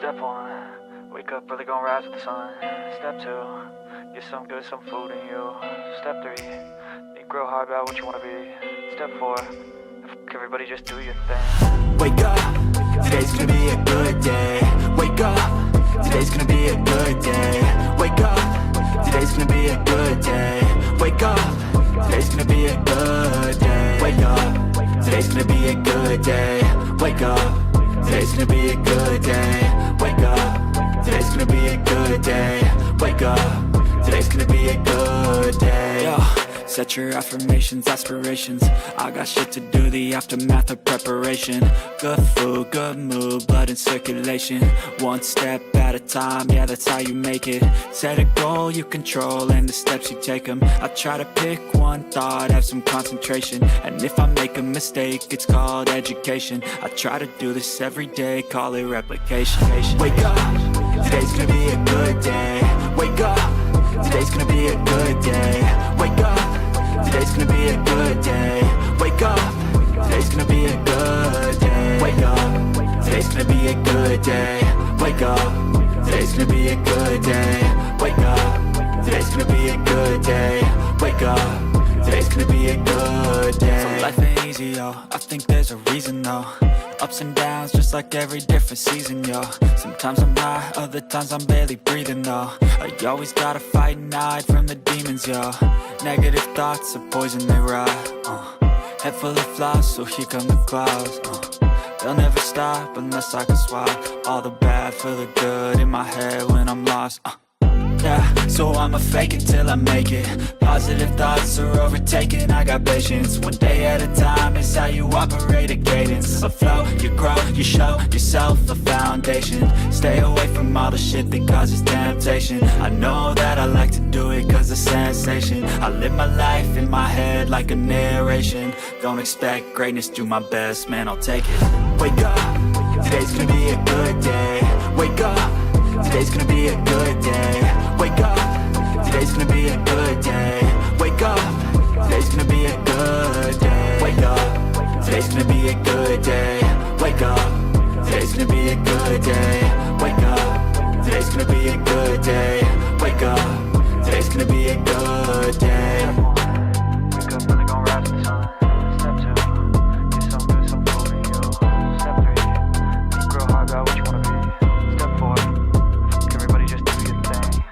Step one, wake up early, gonna rise with the sun. Step two, get some good, some food in you. Step three, think real hard about what you wanna be. Step four, everybody just do your thing. Wake up, today's gonna be a good day. Wake up, today's gonna be a good day. Wake up, today's gonna be a good day. Wake up, today's gonna be a good day. Wake up, today's gonna be a good day. Wake up, today's gonna be a good day. Wake up, today's gonna be a good day. Wake up, today's gonna be a good day. Yo, set your affirmations, aspirations. I got shit to do, the aftermath of preparation. Good food, good mood, blood in circulation. One step at a time, yeah, that's how you make it. Set a goal you control and the steps you take them. I try to pick one thought, have some concentration. And if I make a mistake, it's called education. I try to do this every day, call it replication. Wake up, today's gonna be a good day. Wake up, today's gonna be a good day. Wake up, today's gonna be a good day. Wake up, today's gonna be a good day. Wake up, today's gonna be a good day. Wake up, today's gonna be a good day. Wake up, today's gonna be a good day. Wake up, today's gonna be a good day. So life ain't easy, yo, I think there's a reason though. Ups and downs, just like every different season, yo. Sometimes I'm high, other times I'm barely breathing, though. I always gotta fight and hide from the demons, yo. Negative thoughts are poison, they rot. Head full of flies, so here come the clouds. They'll never stop unless I can swap all the bad for the good in my head when I'm lost. Yeah, so I'ma fake it till I make it. Positive thoughts are overtaken, I got patience. One day at a time is how you operate a cadence. A flow, you grow, you show yourself a foundation. Stay away from all the shit that causes temptation. I know that I like to do it cause it's sensation. I live my life in my head like a narration. Don't expect greatness, do my best, man, I'll take it. Wake up, today's gonna be a good day. Wake up, today's gonna be a good day. Wake up, today's gonna be a good day. Wake up, today's gonna be a good day. Wake up, today's gonna be a good day. Wake up, today's gonna be a good day. Wake up, today's gonna be a good day. Wake up, today's gonna be a good day. Wake up early, gonna rise with the sun. Step two, get some good, some food in you. Step three, think real hard about what you wanna be. Step four, everybody just do your thing.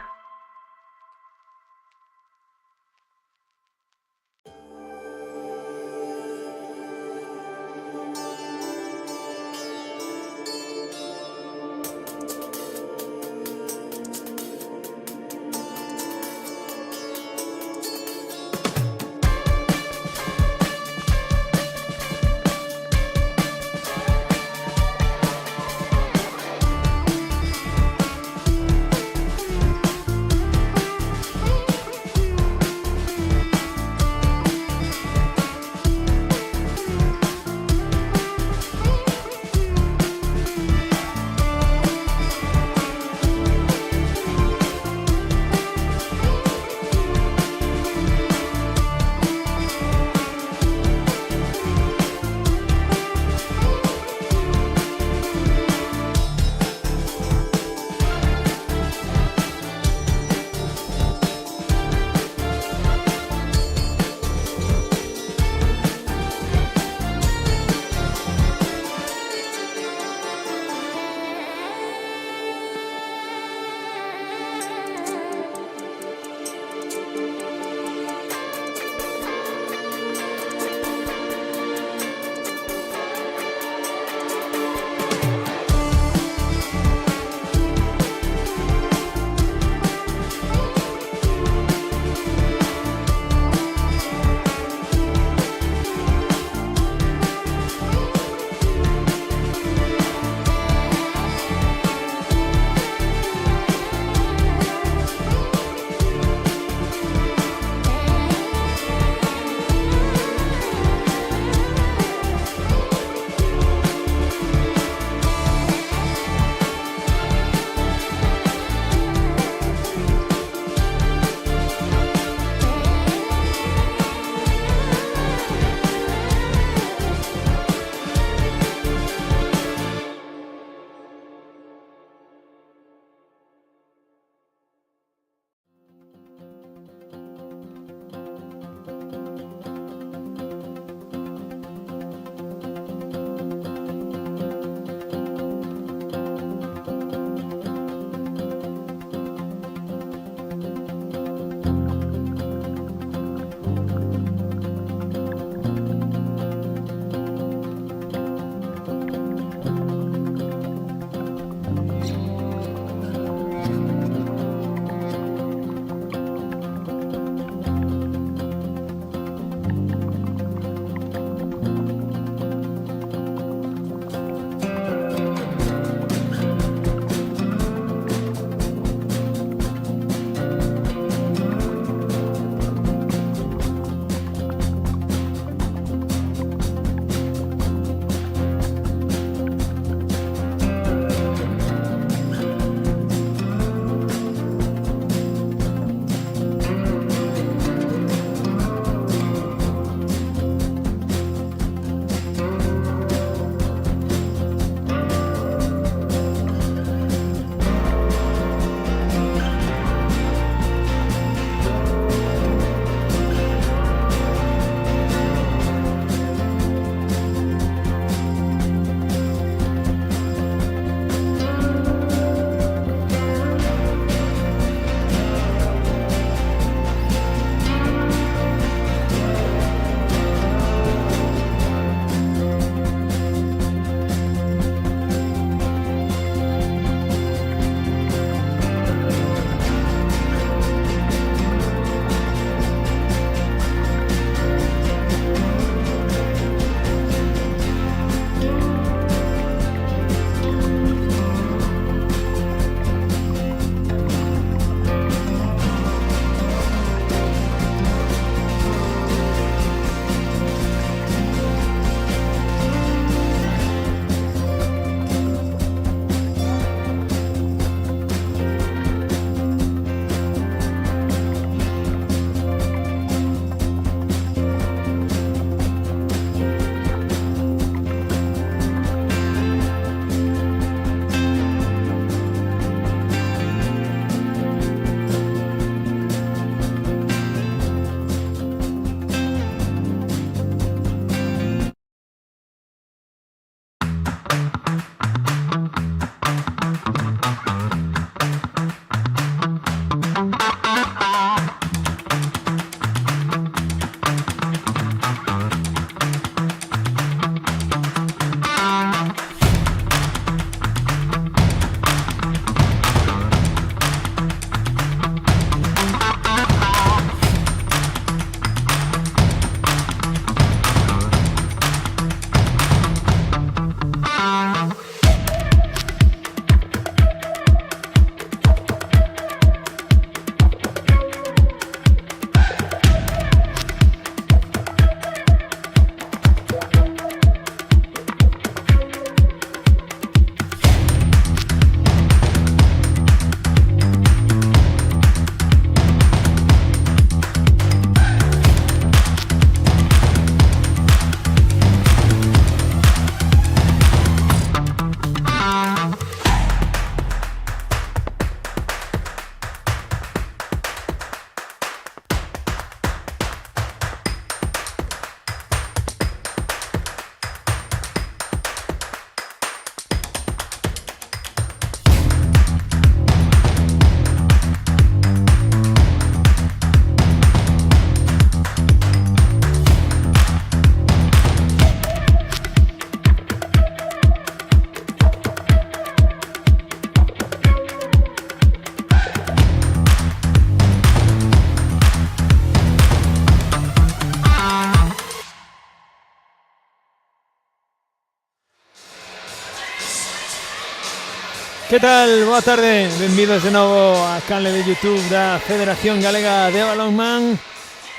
Que tal? Boa tarde, benvidos de novo a canle de YouTube da Federación Galega de Balonmán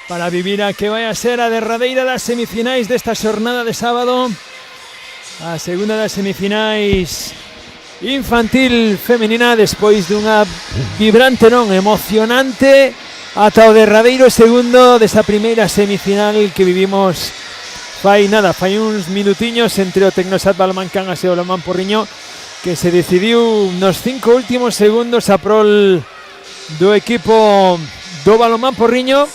para vivir a que vai a ser a derradeira das semifinais desta xornada de sábado, a segunda das semifinais infantil femenina, despois dunha vibrante, non, emocionante ata o derradeiro segundo desa primeira semifinal que vivimos fai uns minutiños entre o Tecnosat Balonmán Cangas e o Balonmán Porriño, que se decidiu nos 5 últimos segundos a prol do equipo do Balonmán Porriño.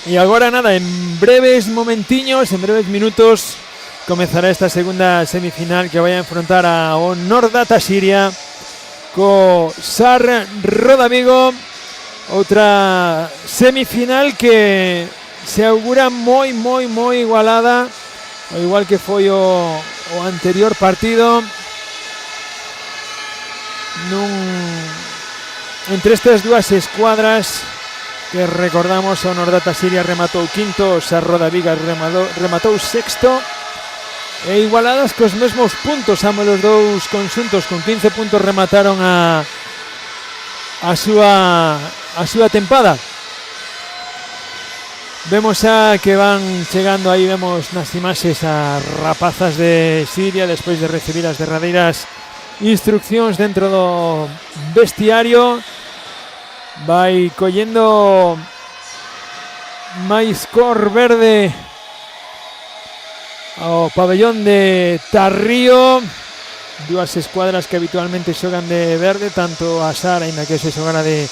E agora nada, en breves momentiños, en breves minutos comezará esta segunda semifinal que vai a enfrontar ao Nordata Siria co SAR Roda Vigo, outra semifinal que se augura moi igualada, ao igual que foi o anterior partido. Entre estas dúas escuadras que recordamos, o Nordata Siria rematou quinto, o SAR Roda Vigo rematou sexto, e igualadas cos mesmos puntos ambos os dous conxuntos, con 15 puntos remataron a súa tempada. Vemos que van chegando aí, vemos nas imaxes as rapazas de Siria despois de recibir as derradeiras instruccións dentro do vestiario. Vai collendo máis cor verde ao pabellón de Tarrío, dúas escuadras que habitualmente xogan de verde, tanto a SAR, aínda que se xogara de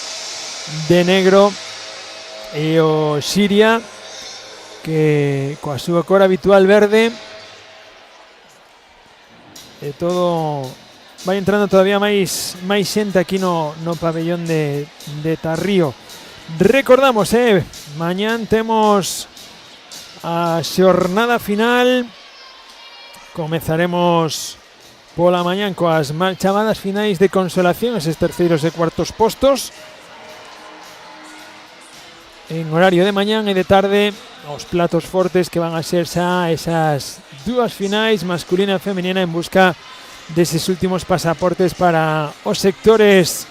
negro, e o Siria, que coa súa cor habitual verde. E todo vai entrando todavía máis xente aquí no pabellón de Tarrío. Recordamos, mañán temos a xornada final. Comezaremos pola mañán coas mal chamadas finais de consolación, eses terceiros e cuartos postos. En horario de mañán e de tarde, os platos fortes que van a ser xa esas dúas finais, masculina e femenina, en busca deses últimos pasaportes para os sectores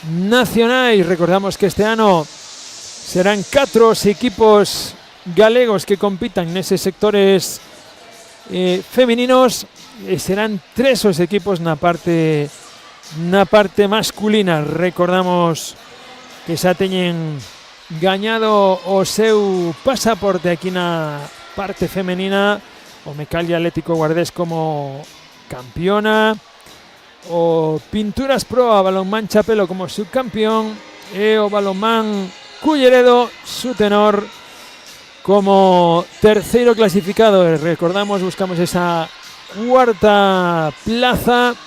nacionais. Recordamos que este ano serán 4 os equipos galegos que compitan neses sectores femeninos, e serán 3 os equipos na parte masculina. Recordamos que xa teñen gañado o seu pasaporte aquí na parte femenina o Mecalia Atlético Guardés como campeona, o Pinturas Pro a Balonmán Chapelo como subcampeón, e o Balonmán Culleredo, su tenor, como terceiro clasificado. Recordamos, buscamos esa cuarta plaza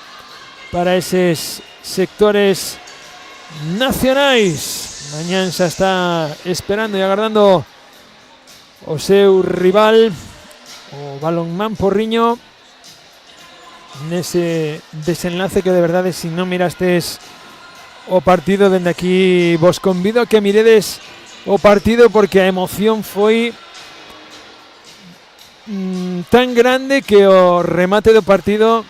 para eses sectores nacionais. Mañán xa está esperando e agardando o seu rival, o Balonmán Porriño, nese desenlace que de verdade, se non mirastes o partido dende aquí, vos convido a que miredes o partido, porque a emoción foi tan grande que o remate do partido,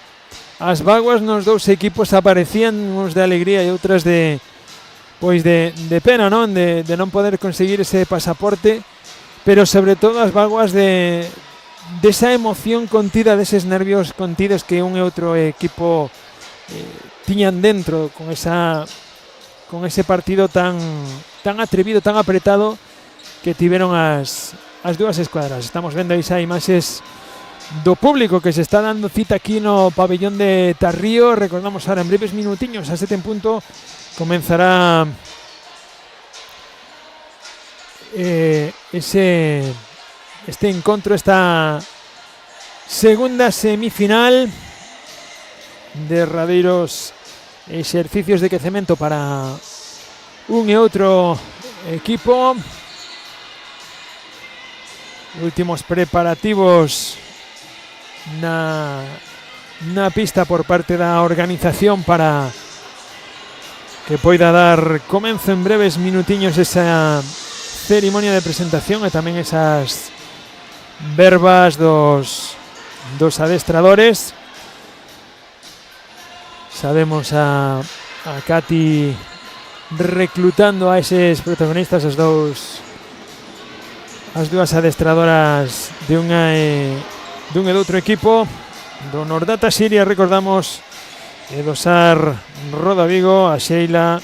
as vaguas nos dous equipos aparecían, uns de alegría e outras de pena, non? De non poder conseguir ese pasaporte, pero sobre todo as vaguas desa emoción contida, deses nervios contidos que un e outro equipo tiñan dentro, con ese partido tan atrevido, tan apretado que tiveron as dúas escuadras. Estamos vendo aí xa imaxes do público que se está dando cita aquí no pabellón de Tarrío. Recordamos ahora, en breves minutiños, a 7 en punto, comenzará este encontro, esta segunda semifinal, derradeiros exercicios de quecemento para un e outro equipo, últimos preparativos na pista por parte da organización para que poida dar comenzo en breves minutiños esa cerimonia de presentación e tamén esas verbas dos adestradores. sabemos a Katy reclutando a eses protagonistas, as dúas adestradoras de dun e do outro equipo, do Nordata Siria, recordamos, e do SAR Roda Vigo, a Sheila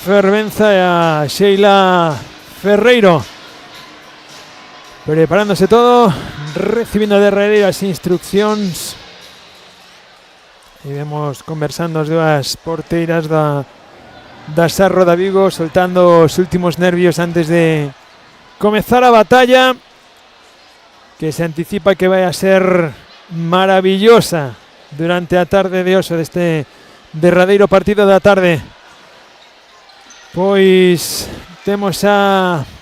Fervenza e a Sheila Ferreiro. Preparándose todo, recibindo derradeiras instruccións. E vemos conversando as dúas porteiras da SAR Roda Vigo, soltando os últimos nervios antes de comezar a batalla, que se anticipa que vai a ser maravillosa durante a tarde de hoxe deste derradeiro partido da tarde. Pois temos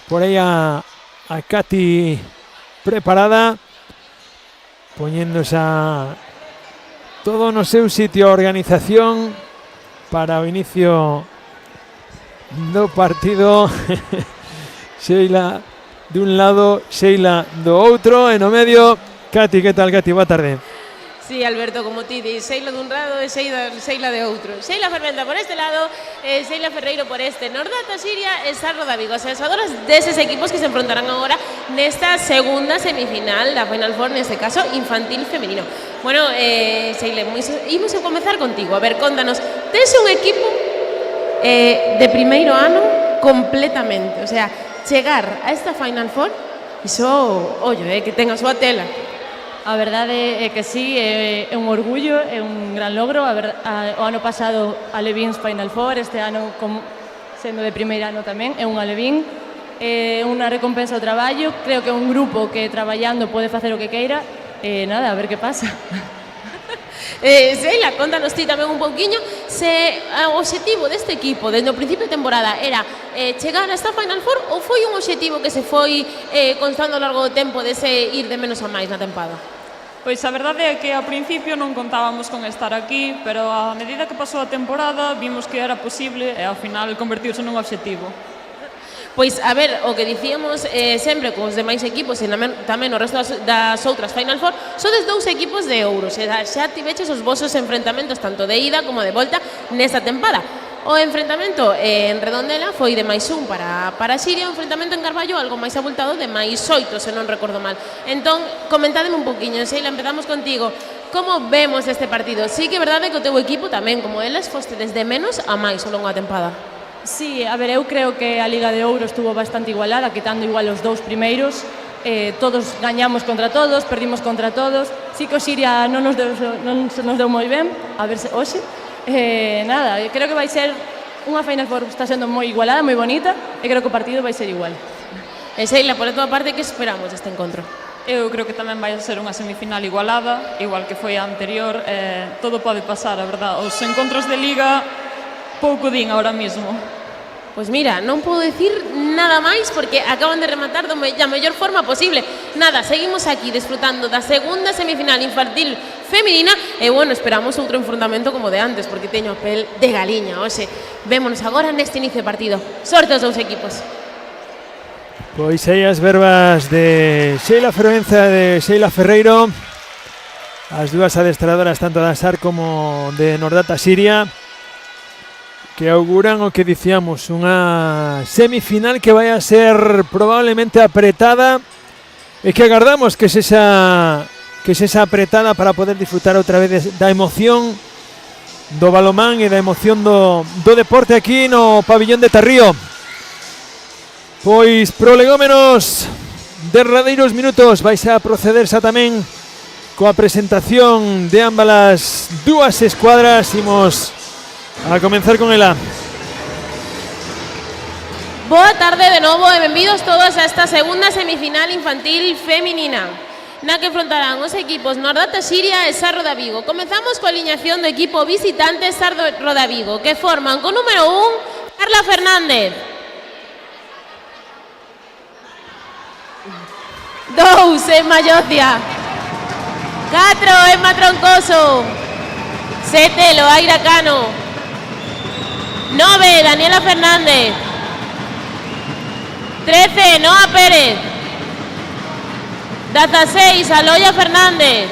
por aí a Katy preparada, poñéndose todo no seu sitio, a organización para o inicio do partido. Sheila de un lado, Sheila do outro, e no medio Katy. Que tal, Katy? Boa tarde. Sí, Alberto, como ti dis, Sheila dun lado e Sheila de outro. Sheila Ferventa por este lado e Sheila Ferreiro por este. Nordata Siria e SAR Roda Vigo, as adestradoras deses equipos que se enfrontarán agora nesta segunda semifinal da Final Four, neste caso infantil femenino. Bueno, Sheila, imos a comezar contigo. A ver, contanos, tes un equipo de primeiro ano completamente, o sea, chegar a esta Final Four, iso, ollo, que ten a súa tela. A verdade é que sí, é un orgullo, é un gran logro. O ano pasado a Levins Final Four, este ano sendo de primeiro ano tamén, é un alevín, é unha recompensa ao traballo. Creo que é un grupo que traballando pode facer o que queira, e nada, a ver que pasa. Sheila, contanos ti tamén un pouquiño se o obxectivo deste equipo desde o principio de temporada era chegar a esta Final Four, ou foi un obxectivo que se foi constando ao largo do tempo dese ir de menos a máis na tempada? Pois a verdade é que ao principio non contábamos con estar aquí, pero a medida que pasou a temporada vimos que era posible e ao final convertiuse nun obxectivo. Pois, a ver, o que dicíamos sempre cos demais equipos e tamén o resto das outras Final Four, sodes dous equipos de ouro, xa tiveches os vosos enfrentamentos tanto de ida como de volta nesta tempada. O enfrentamento en Redondela foi de +1 para Siria, o enfrentamento en Carballo algo máis abultado de +8, se non recordo mal. Entón, comentádeme un poquinho, Sheila, empezamos contigo. Como vemos este partido? Sí que é verdade que o teu equipo tamén, como eles, foste desde menos a máis ao longo da tempada. Sí, a ver, eu creo que a Liga de Ouro estuvo bastante igualada, quitando igual os dous primeiros. Todos gañamos contra todos, perdimos contra todos. Sí que o Siria non se nos deu moi ben, a ver se hoxe. Nada, creo que vai ser unha Final Four, está sendo moi igualada, moi bonita, e creo que o partido vai ser igual. Sheila, por a tua parte, que esperamos deste encontro? Eu creo que tamén vai ser unha semifinal igualada, igual que foi a anterior. Todo pode pasar, a verdad. Os encontros de Liga pouco din ahora mismo. Pois mira, non podo decir nada máis porque acaban de rematar da mellor forma posible. Nada, seguimos aquí disfrutando da segunda semifinal infantil feminina e, bueno, esperamos outro enfrontamento como de antes porque teño a pel de galiña. Oxe, vémonos agora neste inicio de partido. Sorte aos dous equipos. Pois aí as verbas de Sheila Fervenza e de Sheila Ferreiro, as dúas adestradoras tanto da SAR como de Nordata Siria, que auguran o que dicíamos, unha semifinal que vai a ser probablemente apretada e que agardamos que sexa apretada para poder disfrutar outra vez da emoción do balomán e da emoción do deporte aquí no pabillón de Tarrío. Pois prolegómenos, derradeiros minutos, vais a proceder xa tamén coa presentación de ambas as dúas escuadras. Imos a comenzar con ela. Boa tarde de novo e benvidos todos a esta segunda semifinal infantil feminina, na que enfrontarán os equipos Nordata Siria e SAR Roda Vigo. Comezamos coa aliñación do equipo visitante SAR Roda Vigo, que forman con número 1 Carla Fernández, 2 Emma Yocia, 4 Emma Troncoso, 7 Loaira Cano, 9 Daniela Fernández, 13 Noa Pérez, 16 Aloia Fernández,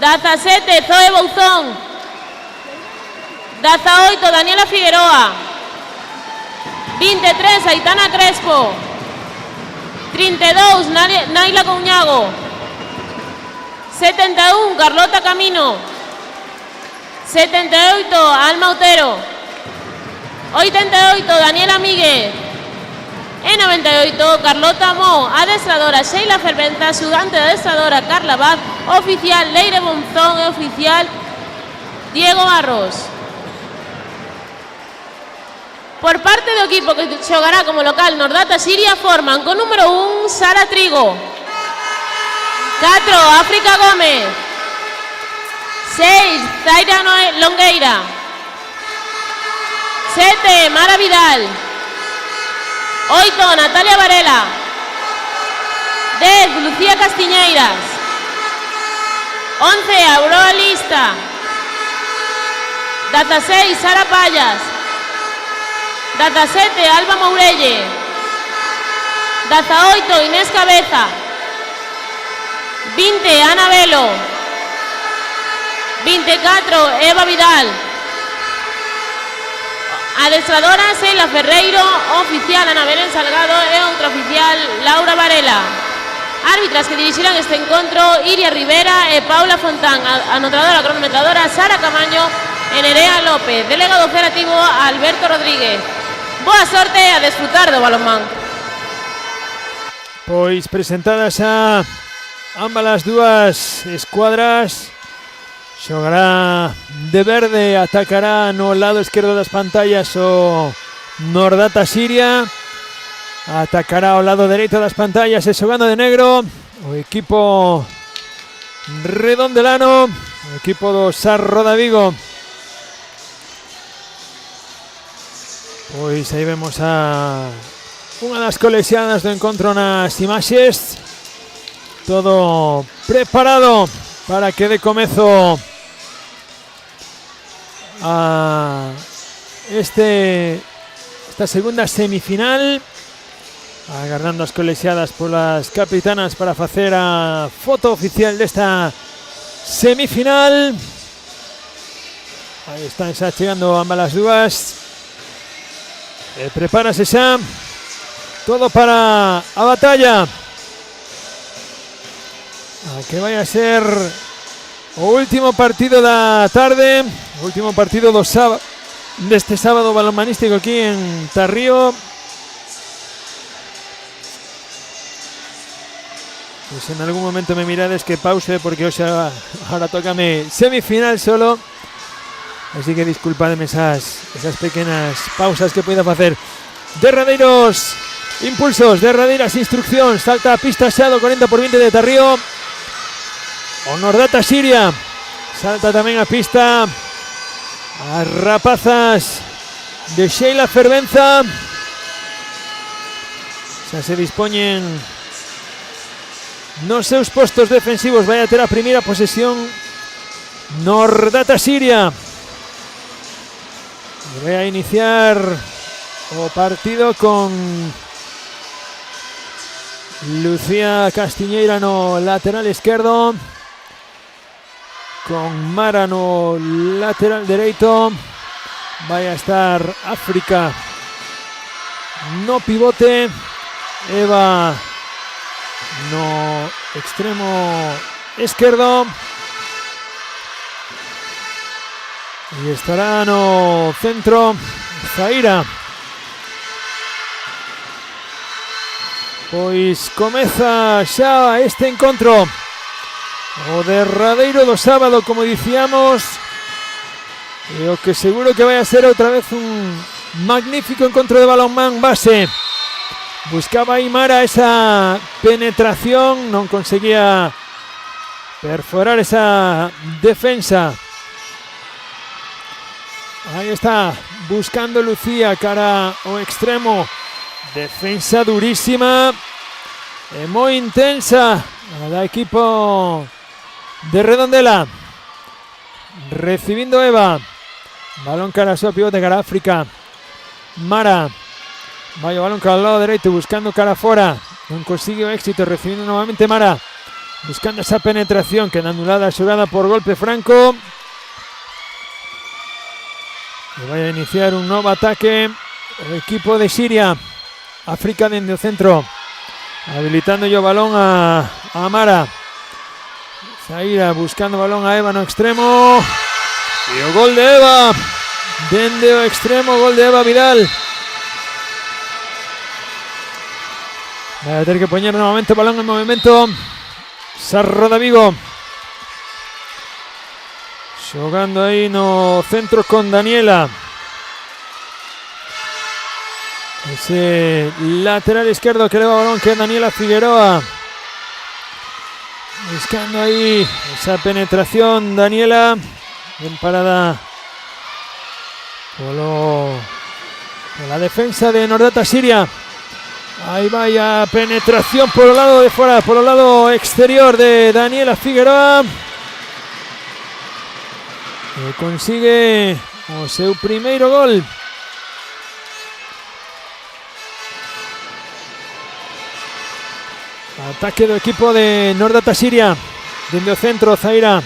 17 Zoe Bouzón, 18, Daniela Figueroa. 23, Aitana Crespo. 32, Naila Couñago. 71, Carlota Camino. 78, Alma Otero. 88, Daniela Migue. En 98, Carlota Mo. Adestradora, Sheila Ferventa. Sudante de adestradora, Carla Baz. Oficial, Leire Bonzón. E oficial, Diego Barros. Por parte do equipo que xogará como local Nordata Siria forman con número 1 Sara Trigo, 4 África Gómez, 6 Zaira Longueira, 7 Mara Vidal, 8 Natalia Varela, 10 Lucía Castiñeiras, 11 Aurora Lista, 16 Sara Payas, 17 Alba Mourelle, 18 Inés Cabeza, 20 Ana Velo, 24 Eva Vidal, adestradora Sheila Ferreiro, oficial Ana Belén Salgado e outra oficial Laura Varela. Árbitras que dirixirán este encontro Iria Rivera e Paula Fontán, anotadora cronometradora Sara Camaño e Nerea López, delegado operativo Alberto Rodríguez. Boa sorte a desfrutar do balonmán. Pois presentadas a ambas as dúas escuadras, xogará de verde, atacará no lado esquerdo das pantallas o Nordata Siria, atacará ao lado dereito das pantallas e xogando de negro o equipo redondelano, o equipo do Sar Roda Vigo. Pois aí vemos a unha das colexiadas do encontro nas imaxes. Todo preparado para que dé comezo a esta segunda semifinal. Agardando as colexiadas polas capitanas para facer a foto oficial desta semifinal. Aí están xa chegando ambas as dúas. Prepárase xa todo para a batalla, a que vai a ser o último partido da tarde, o último partido deste sábado balonmanístico aquí en Tarrío. Pues en algún momento me mirades que pause porque ahora tócame semifinal solo. Así que disculpadme esas pequenas pausas que pueda facer. Derradeiros impulsos, derradeiras instruccións. Salta a pista xa do 40x20 de Tarrío o Nordata Siria. Salta tamén a pista as rapazas de Sheila Fervenza. Xa se dispoñen nos seus postos defensivos. Vai a ter a primeira posesión Nordata Siria. Voy a iniciar o partido con Lucía Castiñeira no lateral esquerdo, con Mara no lateral dereito. Vai a estar África no pivote, Eva no extremo esquerdo. E estará no centro Zaira. Pois comeza xa este encontro, o derradeiro do sábado, como dicíamos, e o que seguro que vai a ser outra vez un magnífico encontro de balonmán base. Buscaba aí Mara esa penetración, non conseguía perforar esa defensa. Ahí está, buscando Lucía cara ao extremo. Defensa durísima e moi intensa da equipo de Redondela. Recibindo Eva. Balón cara a súa pivote cara a África. Mara. Vai o balón cara ao lado dereito buscando cara fora. Non consigue o éxito, recibindo novamente Mara. Buscando esa penetración, queda anulada a xogada por golpe franco. que vaya a iniciar un nuevo ataque el equipo de Siria. África dende o centro, habilitando yo balón a Amara. Zaira buscando balón a Eva no extremo. E o gol de Eva dende o extremo, gol de Eva Vidal. Vai a ter que poñer novamente o balón en movimento Sarro da Vigo. Xogando aí no centro con Daniela. Ese lateral izquierdo que leva o balón, que é Daniela Figueroa. Buscando aí esa penetración Daniela. Bien parada por la defensa de Nordata Siria. Ahí vaya penetración por el lado de fuera, por el lado exterior de Daniela Figueroa. Que consigue o seu primeiro gol. Ataque do equipo de Nordata Siria. Dende o centro, Zaira.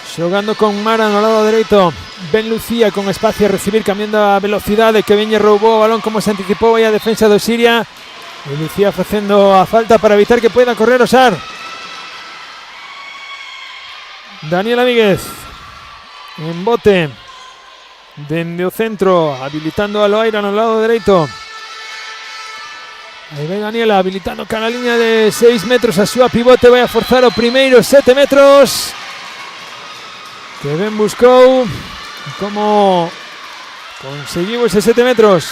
Xogando con Mara no lado dereito. Ben Lucía con espacio a recibir, cambiando a velocidade, que ben lle roubou o balón como se anticipou aí a defensa do Siria. E Lucía facendo a falta para evitar que pueda correr Osar. Daniela Míguez en bote dende o centro, habilitando a Loaira no lado dereito. Aí vai Daniela habilitando cara a liña de 6 metros a súa pivote. Vai a forzar o primeiro 7 metros que ben buscou. Como conseguiu ese 7 metros.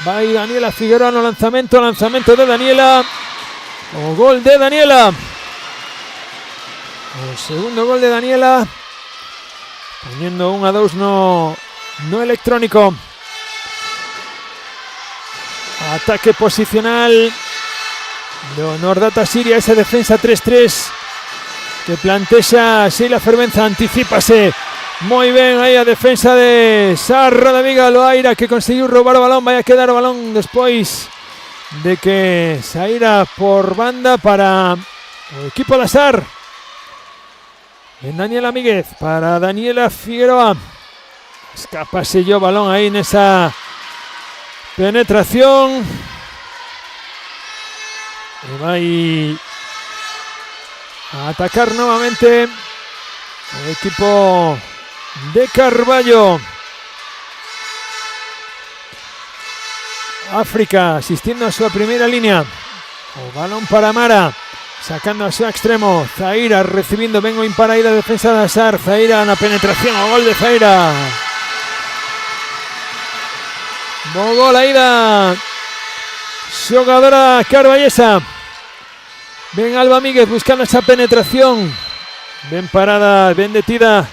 Vai Daniela Figueroa no lanzamento de Daniela. O gol de Daniela. O segundo gol de Daniela. Poniendo 1-2 no electrónico. Ataque posicional do Nordata Siria, esa defensa 3-3 que plantexa Sheila Fervenza. Anticípase moi ben aí a defensa de Sarro da Viga. Loaira, que conseguiu roubar o balón. Vai a quedar o balón despois de que saíra por banda para o equipo da SAR. En Daniela Míguez para Daniela Figueroa. Escapase yo balón aí nesa penetración. E vai a atacar nuevamente el equipo de Carballo. África asistiendo a su primera línea. O balón para Mara, sacando a su extremo. Zaira recibiendo, vengo impara aí da defensa da SAR. Zaira na penetración, o gol de Zaira. Bo gol aí da xogadora carballesa. Ven Alba Míguez buscando esa penetración. Bien parada, bien detida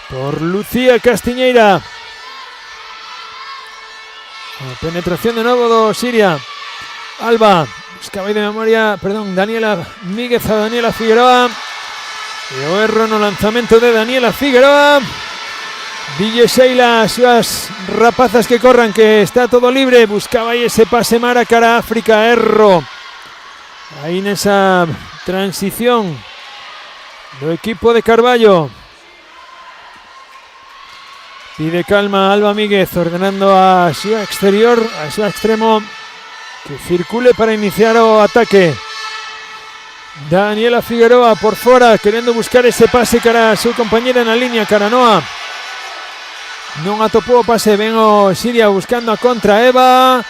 por Lucía Castiñeira. La penetración de nuevo do Siria. Alba buscaba aí de memoria, perdón, Daniela Míguez a Daniela Figueroa. E o erro no lanzamento de Daniela Figueroa. Dille Sheila, súas rapazas que corran, que está todo libre. Buscaba aí ese pase Mara cara a África, erro. Ahí en esa transición do equipo de Carballo. Pide calma Alba Míguez, ordenando a su exterior, a su extremo, que circule para iniciar o ataque. Daniela Figueroa por fora, queriendo buscar ese pase cara a su compañera en la línea, cara Noa. Non atopou o pase, ven o Siria buscando a contra Eva.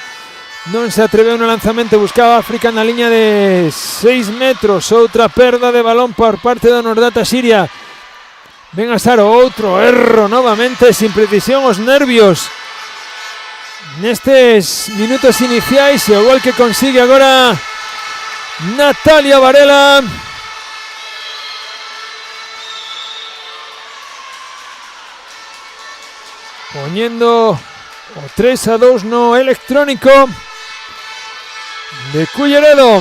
Non se atreveu no lanzamento, buscaba África na liña de 6 metros. Outra perda de balón por parte da Nordata Siria. Ven a Saro, outro erro novamente, sin precisión, os nervios nestes minutos iniciais. E o gol que consigue agora Natalia Varela. Poniendo o 3-2 no electrónico de Culleredo.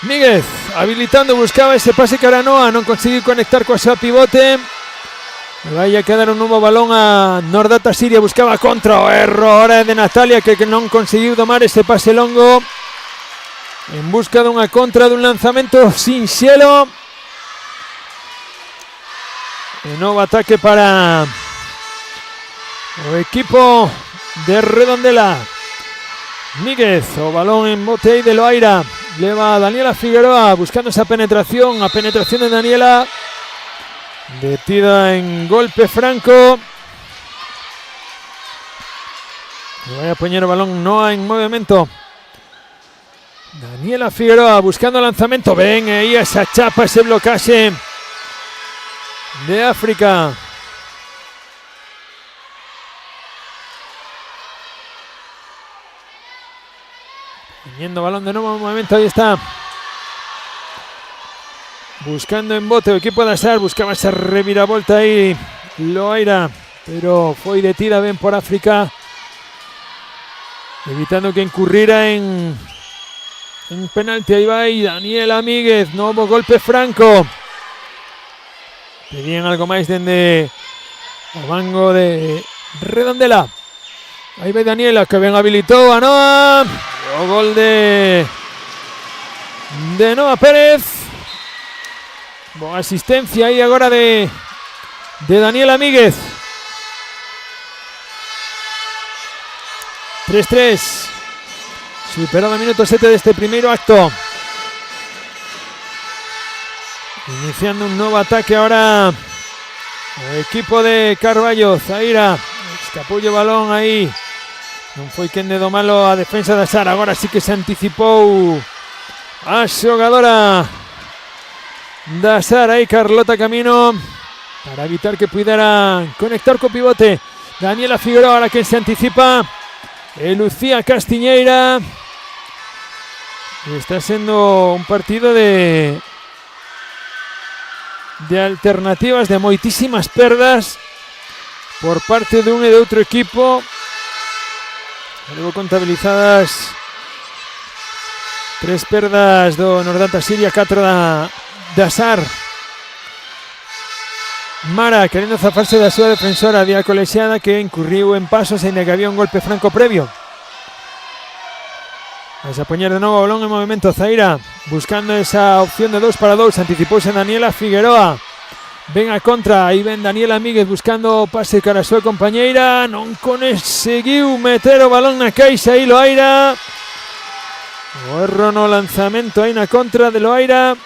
Míguez habilitando, buscaba ese pase cara a Noa, non conseguiu conectar coa súa pivote. Vai a quedar un novo balón a Nordata Siria, buscaba contra, o erro ahora de Natalia, que non conseguiu domar ese pase longo en busca dunha contra dun lanzamento sinxelo. De nuevo ataque para el equipo de Redondela. Míguez, o balón en bote ahí de Loaira. Lleva Daniela Figueroa buscando esa penetración. A penetración de Daniela. Detida en golpe franco. Vaya a poner el balón, no en movimiento. Daniela Figueroa buscando lanzamiento. Ven ahí esa chapa, ese blocaje de África. Poniendo balón de nuevo en movimiento, ahí está. Buscando en bote el equipo de Asar, buscaba esa reviravolta ahí Loaira, pero fue detida bien por África, evitando que incurriera en un penalti. Ahí va y Daniela Míguez, nuevo golpe franco. Pedían algo más desde el banco de Redondela. Ahí va Daniela, que bien habilitó a Noa. O gol de Noa Pérez. Buena asistencia ahí ahora de Daniela Míguez. 3-3. Superado el minuto 7 de este primer acto. Iniciando un nuevo ataque ahora el equipo de Carballo. Zaira, escapullo balón aí. Non foi quen de domalo a defensa da Sara. Agora sí que se anticipou a xogadora da Sara aí, Carlota Camino, para evitar que pudiera conectar co pivote. Daniela Figueroa, ahora que se anticipa. Lucía Castiñeira. Está sendo un partido de alternativas, de moitísimas perdas por parte de un e de outro equipo. Luego contabilizadas 3 perdas do Nordanta Siria, 4 da Asar. Mara querendo zafarse da súa defensora Día Colexiada, que incurriu en pasos en que había un golpe franco previo. Vais a poñer de novo o balón en movimento. Zaira buscando esa opción de 2 para 2. Anticipouse Daniela Figueroa. Ven a contra. Aí ven Daniela Míguez buscando pase cara a súa compañeira. Non conseguiu meter o balón na caixa. Aí Loaira. O erro no lanzamento aí na contra de Loaira.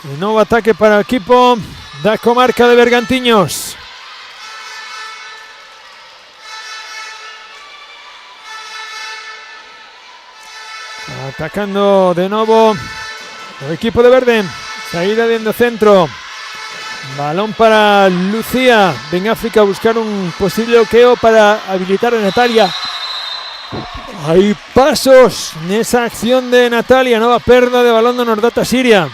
E novo ataque para o equipo da comarca de Bergantiños. Atacando de nuevo el equipo de verde. Saída dentro centro. Balón para Lucía. Ven África a buscar un posible bloqueo para habilitar a Natalia. Hay pasos en esa acción de Natalia. Nueva pérdida de balón de Nordata Siria.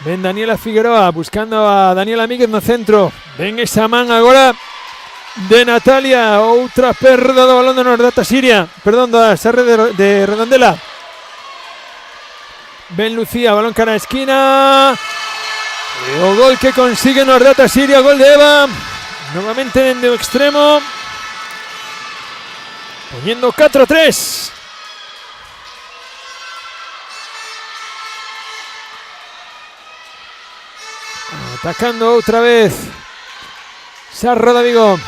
Ven Daniela Figueroa buscando a Daniela Míguez no centro. Ven esa man ahora de Natalia. Outra perda do balón de Nordata Siria. Perdón, da Sarre de Redondela. Ven Lucía, balón cara a esquina. E o gol que consigue Nordata Siria, gol de Eva. Nuevamente dende o extremo. Poniendo 4-3. Atacando otra vez Sarro de Vigo.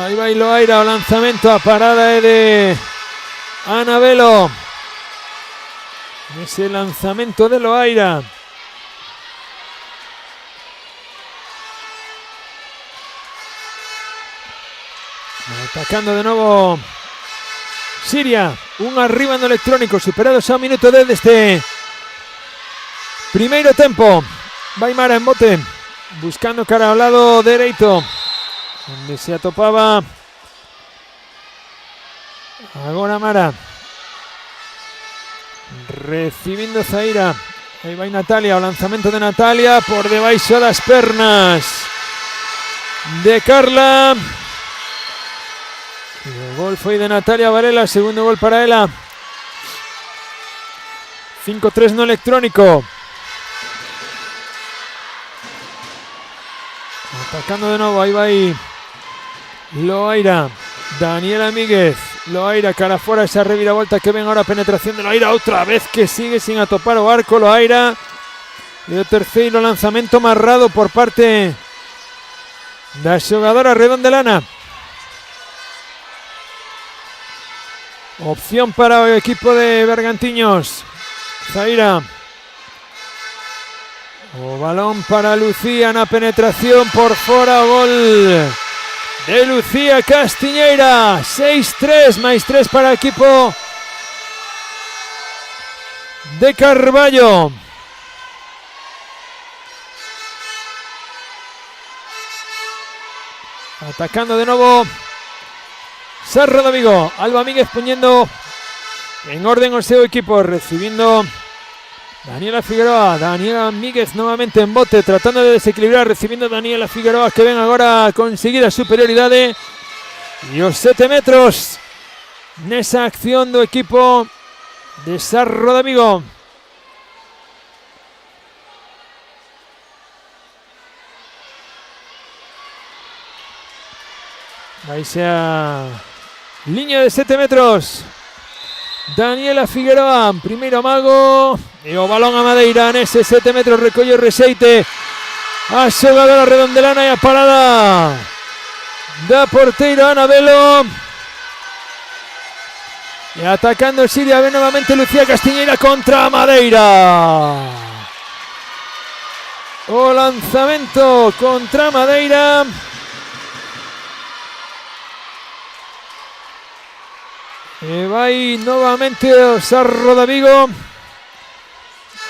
Ahí va Loaira, o lanzamento a parada de Anabelo. Ese lanzamento de Loaira. Atacando de nuevo Siria. Un arriba en electrónico. Superados a un minuto desde este primeiro tempo. Vai Mara en bote. Buscando cara ao lado dereito, donde se atopaba agora Mara. Recibindo Zaira. Aí vai Natalia, o lanzamento de Natalia por debaixo das pernas de Carla. E o gol foi de Natalia Varela, segundo gol para ela. 5-3 no electrónico. Atacando de nuevo, ahí va Loaira. Daniela Míguez. Loaira, cara fuera, esa reviravolta que ven ahora, penetración de Loaira, outra vez que sigue sin atopar o arco Loaira. E o terceiro lanzamento marrado por parte da xogadora redondelana. Opción para o equipo de Bergantiños. Zaira. O balón para Lucía na penetración por fora, o gol de Lucía Castiñeira. 6-3, máis 3 para o equipo de Carballo. Atacando de nuevo Sarro de Vigo. Alba Míguez poniendo en orden o seu equipo, recibiendo Daniela Figueroa. Daniela Míguez nuevamente en bote, tratando de desequilibrar, recibiendo Daniela Figueroa, que ven agora a conseguir a superioridade e os 7 metros nesa acción do equipo de Sarro de Vigo. Aí xa liña de 7 metros. Daniela Figueroa, primeiro amago, e o balón a Madeira nese 7 metros, recolle o Rexeite. A xogadora redondelana e a parada da porteira Ana Velo. E atacando Siria, ve novamente Lucía Castiñeira contra a Madeira. O lanzamento contra a Madeira. E vai novamente o Sarro de Vigo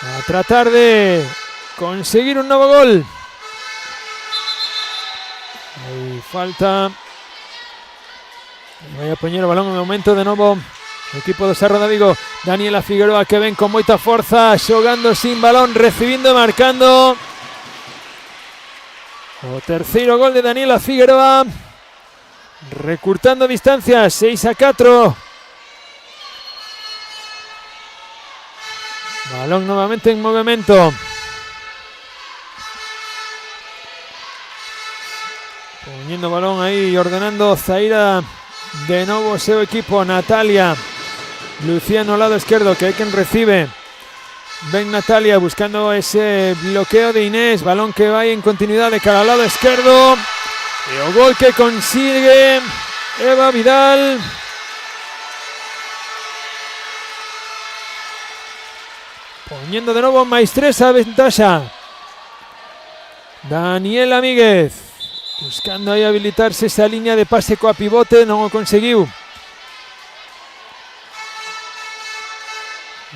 a tratar de conseguir un novo gol. Aí falta. Vai a poñer o balón en momento de novo o equipo do Sarro de Vigo. Daniela Figueroa, que ven con moita forza, xogando sin balón, recibindo e marcando. O terceiro gol de Daniela Figueroa, recurtando distancias, 6-4. Balón nuevamente en movimiento. Poniendo balón ahí y ordenando Zaira de nuevo seu equipo. Natalia. Lucía no lado izquierdo, que hay quien recibe. Ven Natalia buscando ese bloqueo de Inés. Balón que va en continuidad de cara al lado izquierdo. Y el gol que consigue Eva Vidal. Poniendo de nuevo máis 3 a ventaja. Daniela Míguez buscando aí habilitarse esa línea de pase coa pivote, non o conseguiu.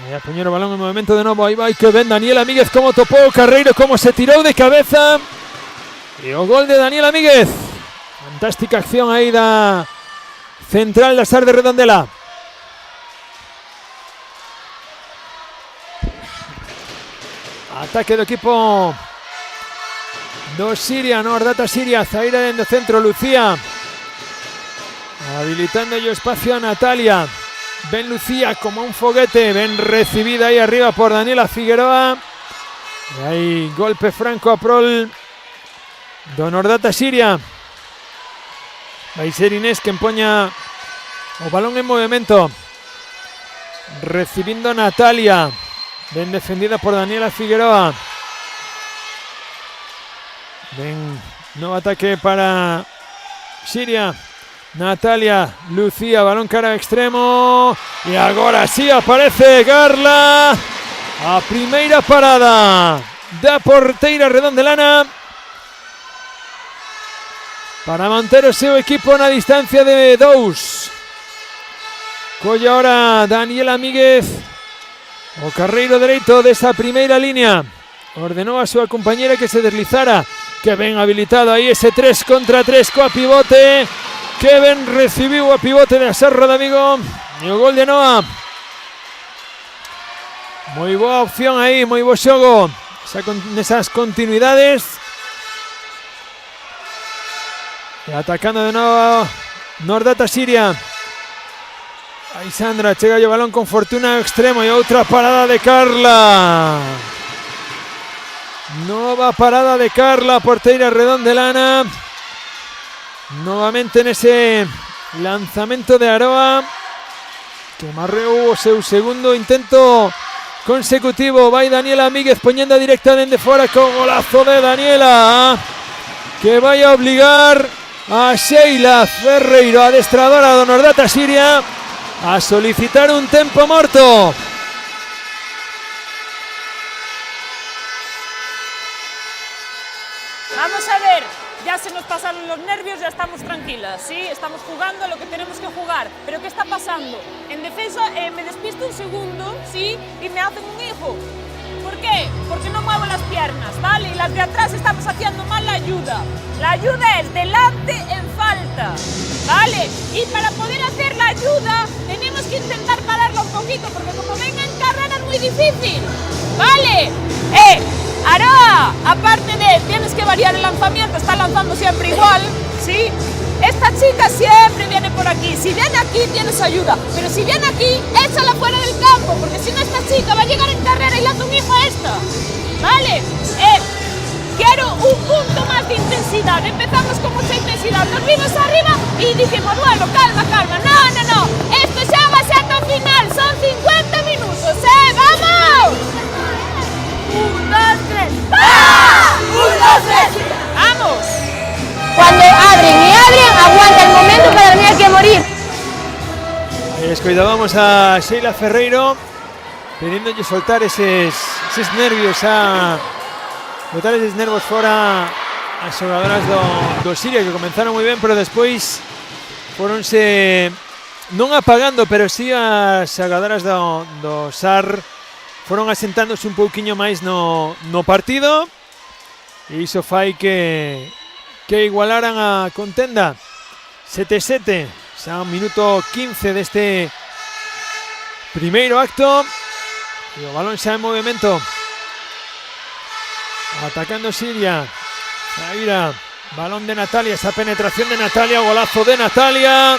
Vai a poñer o balón en movimento de novo, aí vai que ven Daniela Míguez como topou o carreiro, como se tirou de cabeza. E o gol de Daniela Míguez. Fantástica acción aí da central da SAR de Redondela. Ataque do equipo do Siria, no Ardata Siria. Zaira dentro centro, Lucía habilitando el espacio a Natalia. Ven Lucía como un foguete, ven recibida ahí arriba por Daniela Figueroa. Y ahí golpe franco a prol do Ardata Siria. Vai ser Inés que empoña o balón en movimiento, recibiendo Natalia. Ven defendida por Daniela Figueroa. Ven, nuevo ataque para Siria. Natalia, Lucía, balón cara extremo. Y agora sí aparece Carla. A primeira parada da porteira redondelana para manter o seu equipo na distancia de 2. Colle ahora Daniela Míguez o carreiro dereito desa primeira línea. Ordenou a súa compañera que se deslizara. Que ben habilitado aí ese 3 contra 3 coa pivote. Que ben recibiu a pivote de Sarro de Vigo. E o gol de Noa. Moi boa opción aí, moi bo xogo nesas continuidades. E atacando de novo Ardata Siria. Aí Sandra chega o balón con fortuna extremo e outra parada de Carla. Nova parada de Carla, porteira redondelana. Novamente nese Lanzamento de Aroa, que marreu o seu segundo intento consecutivo. Vai Daniela Míguez poñendo directa dende fora con golazo de Daniela, que vai a obligar a Sheila Ferreiro, adestradora do Nordata Siria, a solicitar un tempo morto. Vamos a ver, ya se nos pasaron los nervios, ya estamos tranquilas, ¿sí? Estamos jugando a lo que tenemos que jugar. ¿Pero qué está pasando? En defensa me despisto un segundo, ¿sí? Y me hacen un hijo. ¿Por qué? Porque no muevo las piernas, ¿vale? Y las de atrás estamos haciendo mal la ayuda. La ayuda es delante en falta, ¿vale? Y para poder hacer la ayuda tenemos que intentar pararla un poquito, porque como venga en carrera es muy difícil, ¿vale? Aroa, aparte de tienes que variar el lanzamiento, está lanzando siempre igual, ¿sí? Esta chica siempre viene por aquí. Si viene aquí tienes ayuda, pero si viene aquí, échala fuera del campo, porque si no esta chica va a llegar en carrera y le hace un hijo a esta, ¿vale? Quiero un punto más de intensidad. Empezamos con mucha intensidad, nos vimos arriba y dijimos, bueno, calma, calma. No, esto ya va siendo final, son 50 minutos, ¡vamos! 1, 2, 3. ¡Ah! 1, 2, 3. ¡Vamos! Cuando abren, aguanta el momento para venir aquí a morir. Escoitábamos a Sheila Ferreiro pidiéndolle soltar eses nervios, a botar eses nervos fora as xogadoras do Siria, que comenzaron moi ben, pero despois foronse non apagando, pero sí as xogadoras do SAR foron asentándose un pouquiño máis no partido, e iso fai que igualaran a contenda. 7-7, xa un minuto 15 deste primeiro acto, e o balón xa en movimento, atacando Siria. Zaira, balón de Natalia, esa penetración de Natalia, golazo de Natalia,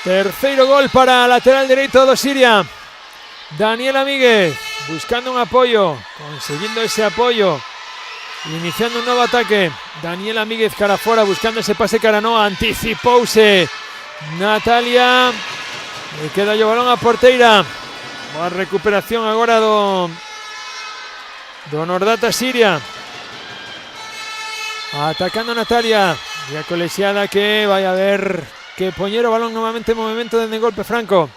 terceiro gol para lateral dereito do Siria. Daniela Míguez buscando un apoyo, consiguiendo ese apoyo, iniciando un nuevo ataque. Daniela Míguez cara fora, buscando ese pase cara no, anticipouse Natalia, e queda o balón a porteira. Boa recuperación agora do Nordata Siria, atacando Natalia, e a colexiada que vai a ver que poñer o balón novamente en movimento dende golpe franco.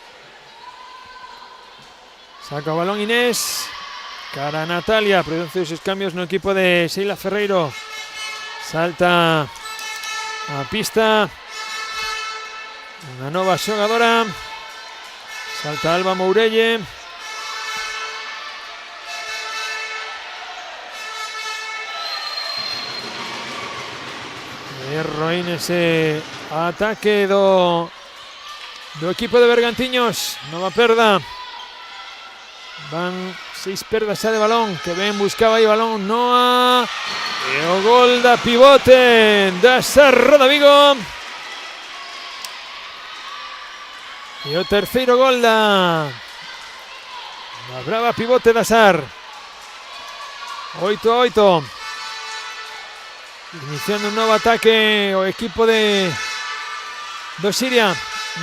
Saca o balón Inés, cara a Natalia, produce os cambios no equipo de Sheila Ferreiro. Salta a pista unha nova xogadora, salta Alba Mourelle. Erro en ese ataque do equipo de Bergantiños, nova perda. Van 6 perdas xa de balón, que ben buscaba aí balón Noa, e o gol da pivote da SAR Roda Vigo, e o terceiro gol da brava pivote da SAR. 8-8, iniciando un novo ataque o equipo do Siria.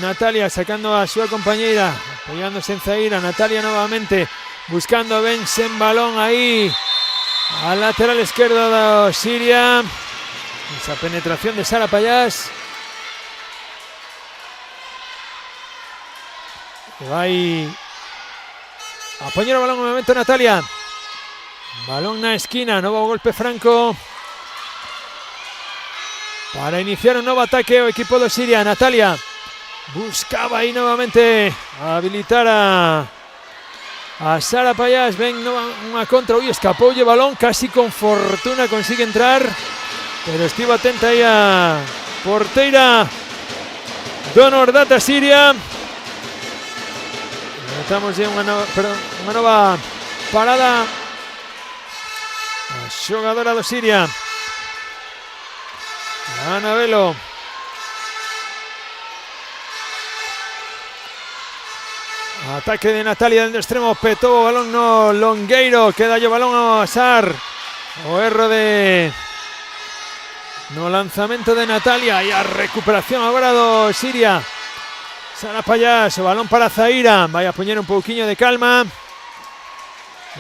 Natalia sacando a súa compañeira, apoyándose en Zaira. Natalia novamente buscando ben sen balón aí al lateral esquerdo do Siria. Esa penetración de Sara Pallás, que vai a poñer o balón no momento Natalia. Balón na esquina, novo golpe franco para iniciar un novo ataque o equipo do Siria. Natalia buscaba aí novamente habilitar a Sara Pallás. Ven unha contra, escapoulle balón, casi con fortuna consigue entrar, pero estivo atenta aí a porteira do Nordata Siria. Notamos unha nova parada a xogadora do Siria, Ana Velo. Ataque de Natalia dentro extremo, petou o balón no Longueiro, queda o balón a SAR. O erro de No lanzamento de Natalia y a recuperación agora do Siria. Sara Pallás, o balón para Zaira. Vai a poñer un pouquiño de calma.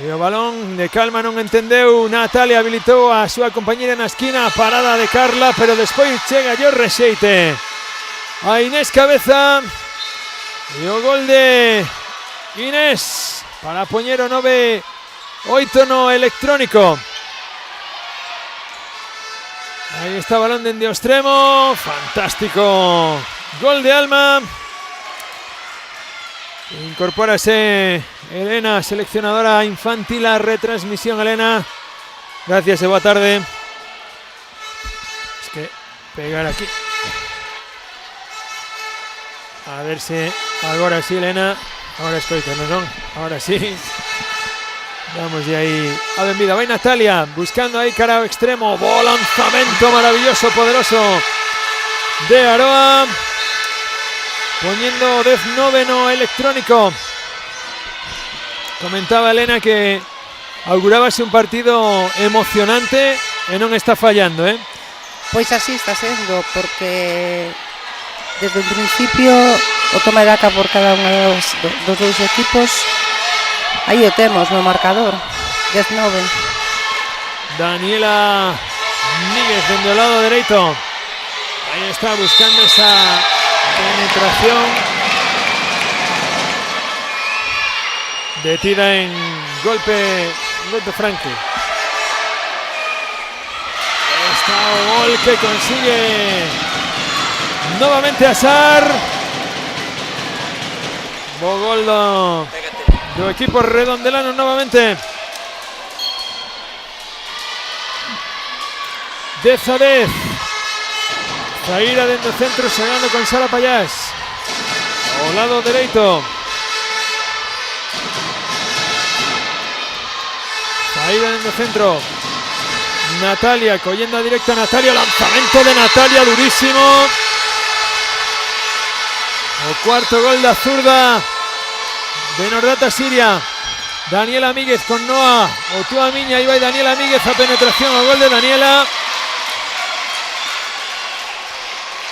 E o balón de calma non entendeu. Natalia habilitou a súa compañera na esquina. Parada de Carla, pero despois chega o rexeite a Inés Cabeza. E o gol de Inés para poñer o 9-8 no electrónico. Ahí está balón dende o extremo. Fantástico gol de Alma. Incorpórase Elena, seleccionadora infantil, a retransmisión. Elena, gracias e boa tarde. Es que pegar aquí. A ver se agora sí, Elena. Agora escoitanos, non? Agora sí. Damos de aí a benvida. Vai Natalia, buscando aí cara ao extremo. Bo lanzamento maravilloso, poderoso de Aroa. Poniendo 19 no electrónico. Comentaba Elena que augurábase un partido emocionante e non está fallando, eh? Pois así está sendo, porque desde o principio o toma e daca por cada un dos dous equipos. Aí o temos no marcador, 19. Daniela Míguez dende o lado dereito. Aí está buscando esa penetración. Detida en golpe franco. Está o gol que consigue novamente Asar. Bo gol do equipo redondelano novamente. De Zadez. Zaira dentro do centro, xogando con Sara Pallás. Ao lado dereito. Zaira dentro do centro. Natalia, collendo a directa a Natalia. Lanzamento de Natalia, durísimo. O cuarto gol da zurda de Nordata Siria. Daniela Míguez con Noa. O túa miña, aí vai Daniela Míguez, a penetración, o gol de Daniela.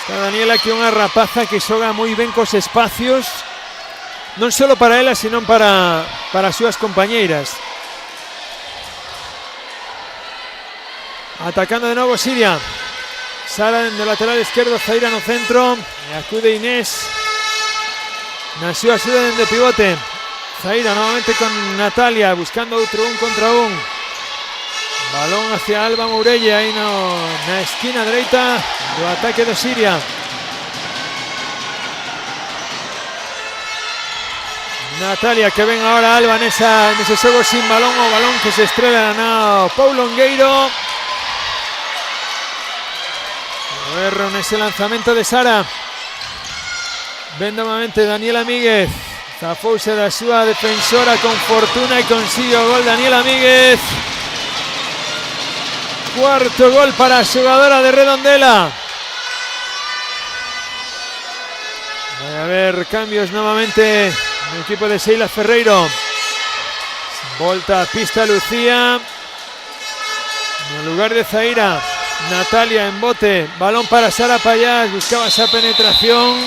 Está Daniela, que é unha rapaza que xoga moi ben cos espacios, non só para ela, sino para as súas compañeiras. Atacando de novo Siria. Sara en el lateral izquierdo, Zaira no centro. E acude Inés na súa axuda dende pivote. Zaira novamente con Natalia, buscando outro un contra un. Balón hacia Alba Mourelle, aí na esquina dereita do ataque do Siria. Natalia, que ven ahora Alba nese xogo sin balón, o balón que se estrela na Paulo Longueiro. O erro nese lanzamento de Sara. Ven novamente Daniela Míguez. Zafouse da súa defensora con fortuna e consigue o gol Daniela Míguez. Cuarto gol para a xogadora de Redondela. Vai a haber cambios novamente no equipo de Sheila Ferreiro. Volta a pista Lucía. En lugar de Zaira, Natalia en bote. Balón para Sara Pallás. Buscaba esa penetración.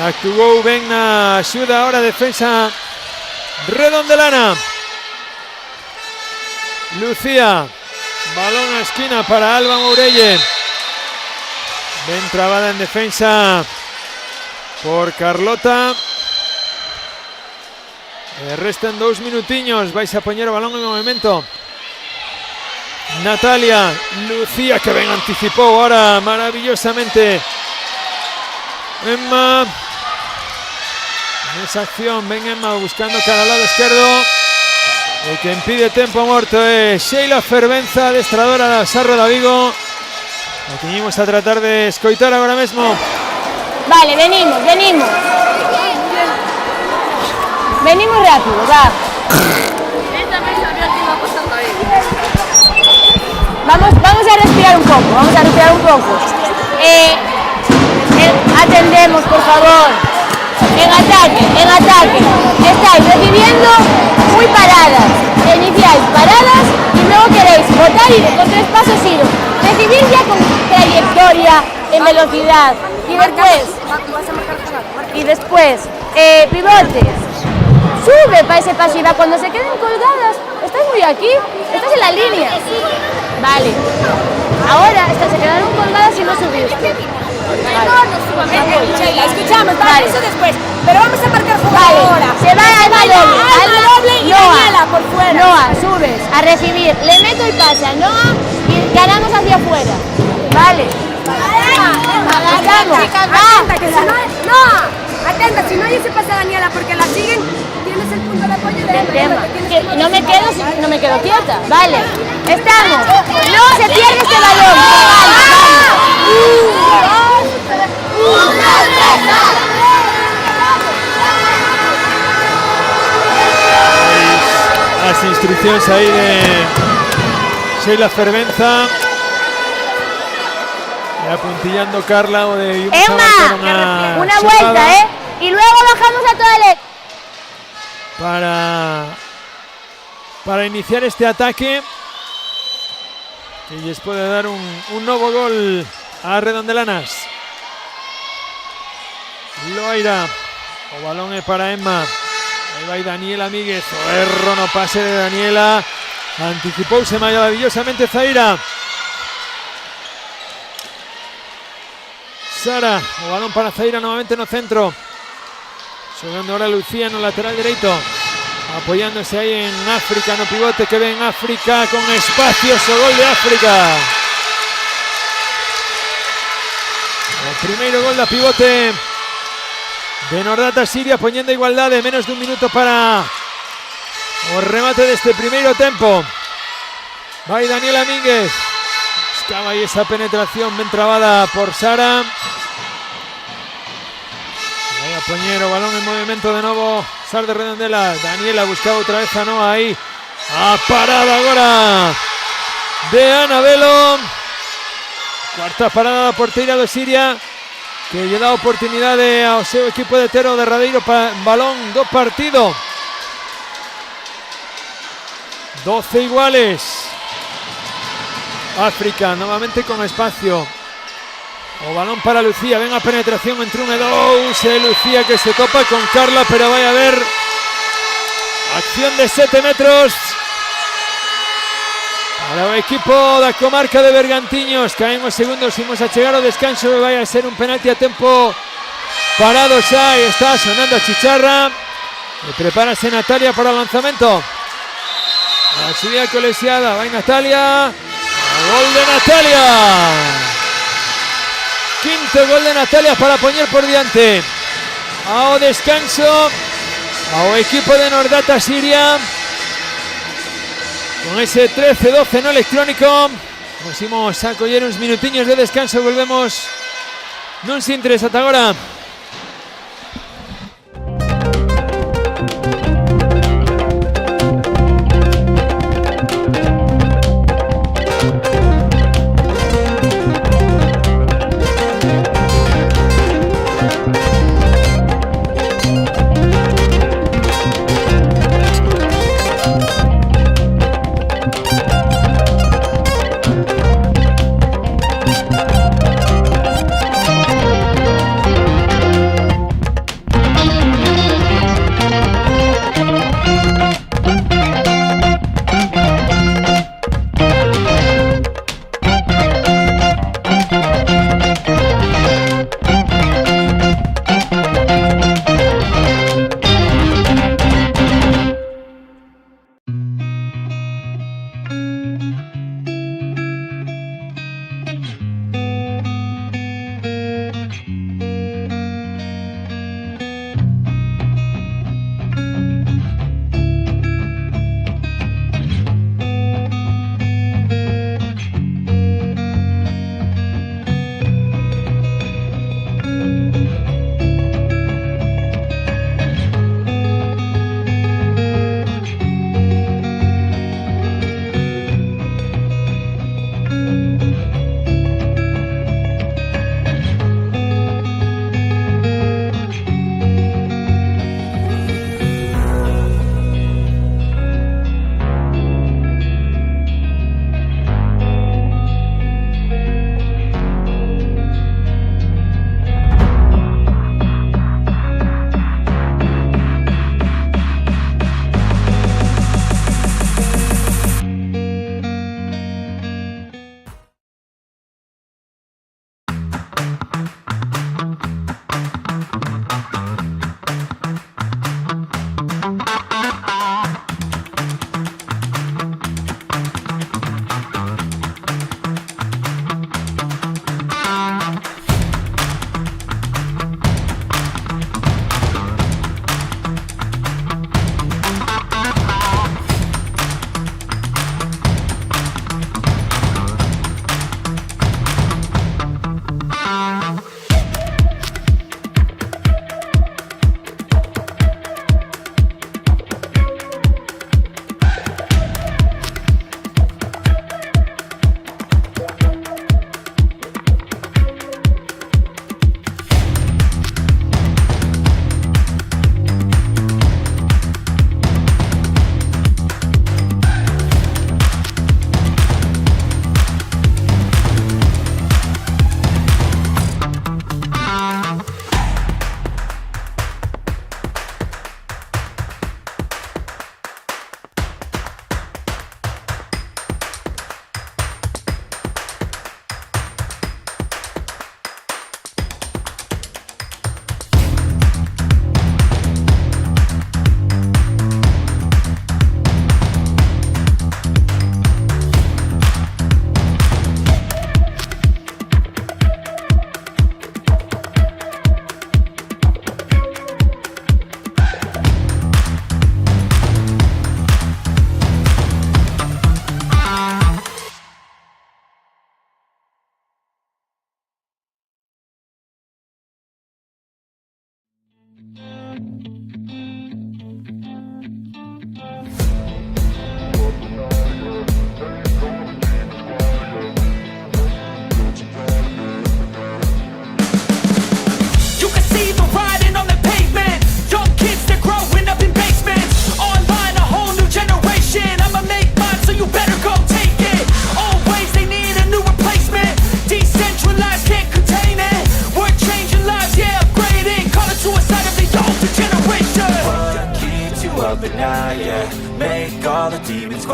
Actuou ben na axuda ahora defensa redondelana. Lucía. Balón a esquina para Alba Mourelle. Ben trabada en defensa por Carlota. Restan 2 minutiños. Vais a poñer o balón en movimento. Natalia, Lucía, que ben anticipou ahora maravillosamente Emma. En esa acción ven Emma buscando cara al lado izquierdo. El que impide tempo morto é Sheila Fervenza, adestradora da Sarro da Vigo. Lo teñimos a tratar de escoitar agora mesmo. Vale, venimos. Venimos rápido, va. Vamos a respirar un poco. Atendemos, por favor. En ataque. Estáis recibiendo muy paradas. Iniciáis paradas y luego queréis botar y con 3 pasos ir. Recibir ya con trayectoria, en velocidad. Y después, pivotes. Sube para ese paso y va. Cuando se queden colgadas, estás muy aquí, estás en la línea. Vale. Ahora se quedaron colgadas y no subiste. Sheila, escuchamos, Vale. eso después. Pero vamos a marcar jugada Vale, ahora. se va al doble. Alba doble y Daniela por fuera. Noa, subes a recibir. Le meto el pase a Noa y ganamos hacia afuera. Vale. Avanzamos. Atenta, que si no, atenta, si no hay ese pase a Daniela porque la siguen, tienes el punto de apoyo de El tema. Que no me quedo quieta. Vale. Estamos. No se pierde este balón. Las instrucciones ahí de Sheila Fervenza. Y apuntillando Carla o de Emma, una vuelta, y luego bajamos a toda para iniciar este ataque que les puede dar un nuevo gol a Redondelanas. Loaira, o balón es para Emma. Ahí va Daniela Míguez, o erro, no pase de Daniela. Anticipóse maravillosamente Zaira. Sara, o balón para Zaira nuevamente no centro. Jugando ahora Lucía en el lateral derecho. Apoyándose ahí en África, no pivote que ve en África con espacios, o gol de África. El primeiro gol da pivote de Nordata Siria, poniendo igualdad de menos de un minuto para o remate deste primeiro tempo. Vai Daniela Mínguez. Buscaba ahí esa penetración bien trabada por Sara. Vai a poñer o balón en movimento de novo Sar de Redondela. Daniela buscaba outra vez a Noa aí. A parada agora de Ana Velo. Cuarta parada da porteira do Siria, que lle dá oportunidade ao seu equipo de ter o derradeiro balón do partido. 12 iguales. África novamente con espacio. O balón para Lucía, ven a penetración entre 1 e 2. Lucía que se topa con Carla, pero vai a haber acción de 7 metros para o equipo da comarca de Bergantiños. Caen os segundos, imos a chegar ao descanso e vai a ser un penalti a tempo parado xa. E está sonando a chicharra e prepárase Natalia para o lanzamento. A subida colexiada, vai Natalia. Gol de Natalia. Quinto gol de Natalia para poñer por diante ao descanso ao equipo de Nordata Siria. Con ese 13-12 no electrónico. Nos imos a coller uns minutiños de descanso. Volvemos nun sintres ata agora.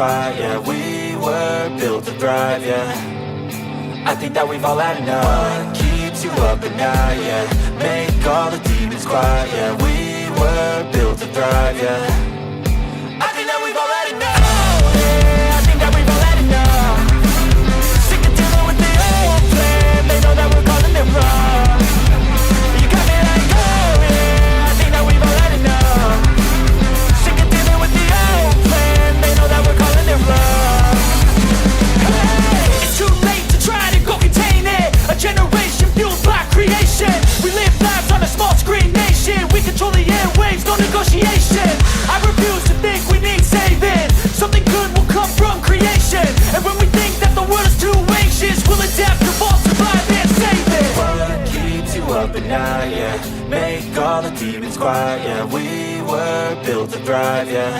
squad, yeah, we were built to thrive, yeah. I think that we've all had enough. What keeps you up at night, yeah. Make all the demons quiet, yeah. We were built to thrive, yeah. I think that we've all had enough. Yeah, I think that we've all had enough. Sick of dealing with the old plan. They know that we're calling it wrong. You got me like, oh yeah, I think that we've all had enough. Sick of dealing with the old plan. They know that we're calling it wrong. Hey, it's too late to try to go contain it. A generation fueled by creation. We live lives on a small screen nation. We control the airwaves, no negotiation. I refuse to think we need saving. Something good will come from creation. And when we think that the world is too anxious, we'll adapt, evolve, survive and save it. What keeps you up at night, yeah. Make all the demons quiet, yeah. We were built to thrive, yeah.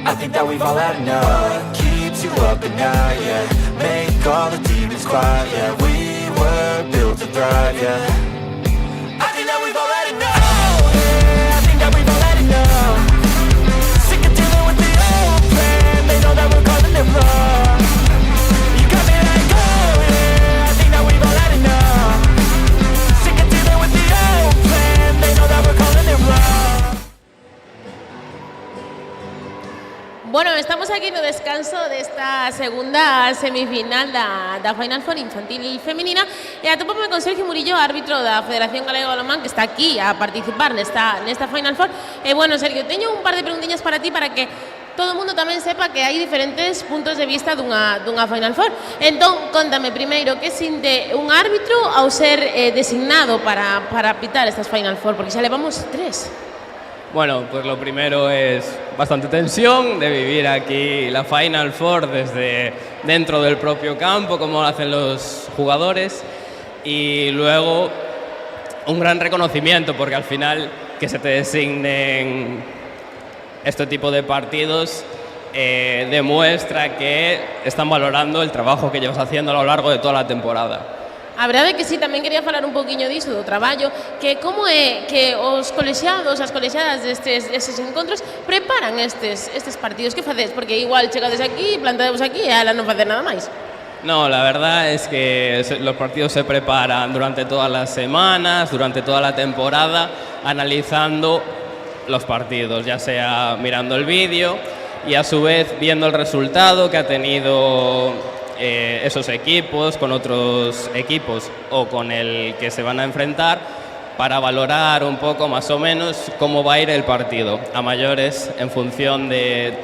I think that we've all had enough. What keeps you up at night, yeah. Make all the demons quiet, yeah. We were built to thrive, yeah. I think that we've all had enough. Yeah, I think that we've all had enough. Sick of dealing with the old plan. They know that we're calling it wrong. You got me like, oh yeah, I think that we've all had enough. Sick of dealing with the old plan. They know that we're calling it wrong. Bueno, estamos aquí no descanso desta segunda semifinal da Final Four infantil e feminina e atopame con Sergio Murillo, árbitro da Federación Galega de Balonmán, que está aquí a participar nesta Final Four. E bueno, Sergio, teño un par de preguntiñas para ti para que todo o mundo tamén sepa que hai diferentes puntos de vista dunha Final Four. Entón, contame primeiro que sinte un árbitro ao ser designado para pitar estas Final Four, porque xa levamos 3. Bueno, pues lo primero es bastante tensión de vivir aquí la Final Four desde dentro del propio campo, como lo hacen los jugadores, y luego un gran reconocimiento, porque al final que se te designen este tipo de partidos demuestra que están valorando el trabajo que llevas haciendo a lo largo de toda la temporada. A verdade é que sí, tamén quería falar un poquinho diso do traballo, que como é que os colexiados, as colexiadas destes encontros preparan estes partidos. Que facedes? Porque igual chegades aquí, plantadevos aquí e ala non facer nada máis. No, la verdad es que los partidos se preparan durante todas las semanas, durante toda la temporada, analizando los partidos, ya sea mirando el vídeo y a su vez viendo el resultado que ha tenido esos equipos con otros equipos o con el que se van a enfrentar, para valorar un poco más o menos cómo va a ir el partido a mayores. En función de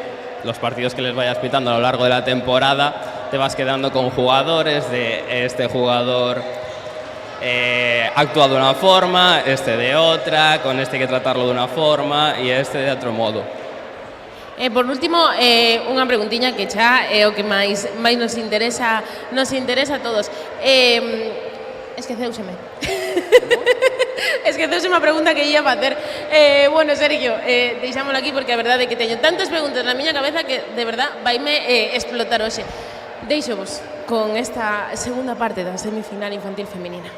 los partidos que les vayas pitando a lo largo de la temporada, te vas quedando con jugadores de este jugador actúa de una forma, este de otra, con este hay que tratarlo de una forma y este de otro modo. Por último, unha preguntiña que xa é o que máis nos interesa a todos. Esqueceuseme. Esqueceuseme a pregunta que ia facer. Bueno, Sergio, deixámoslo aquí porque a verdade é que teño tantas preguntas na miña cabeza que de verdade vaime explotar hoxe. Deixo-vos con esta segunda parte da semifinal infantil feminina.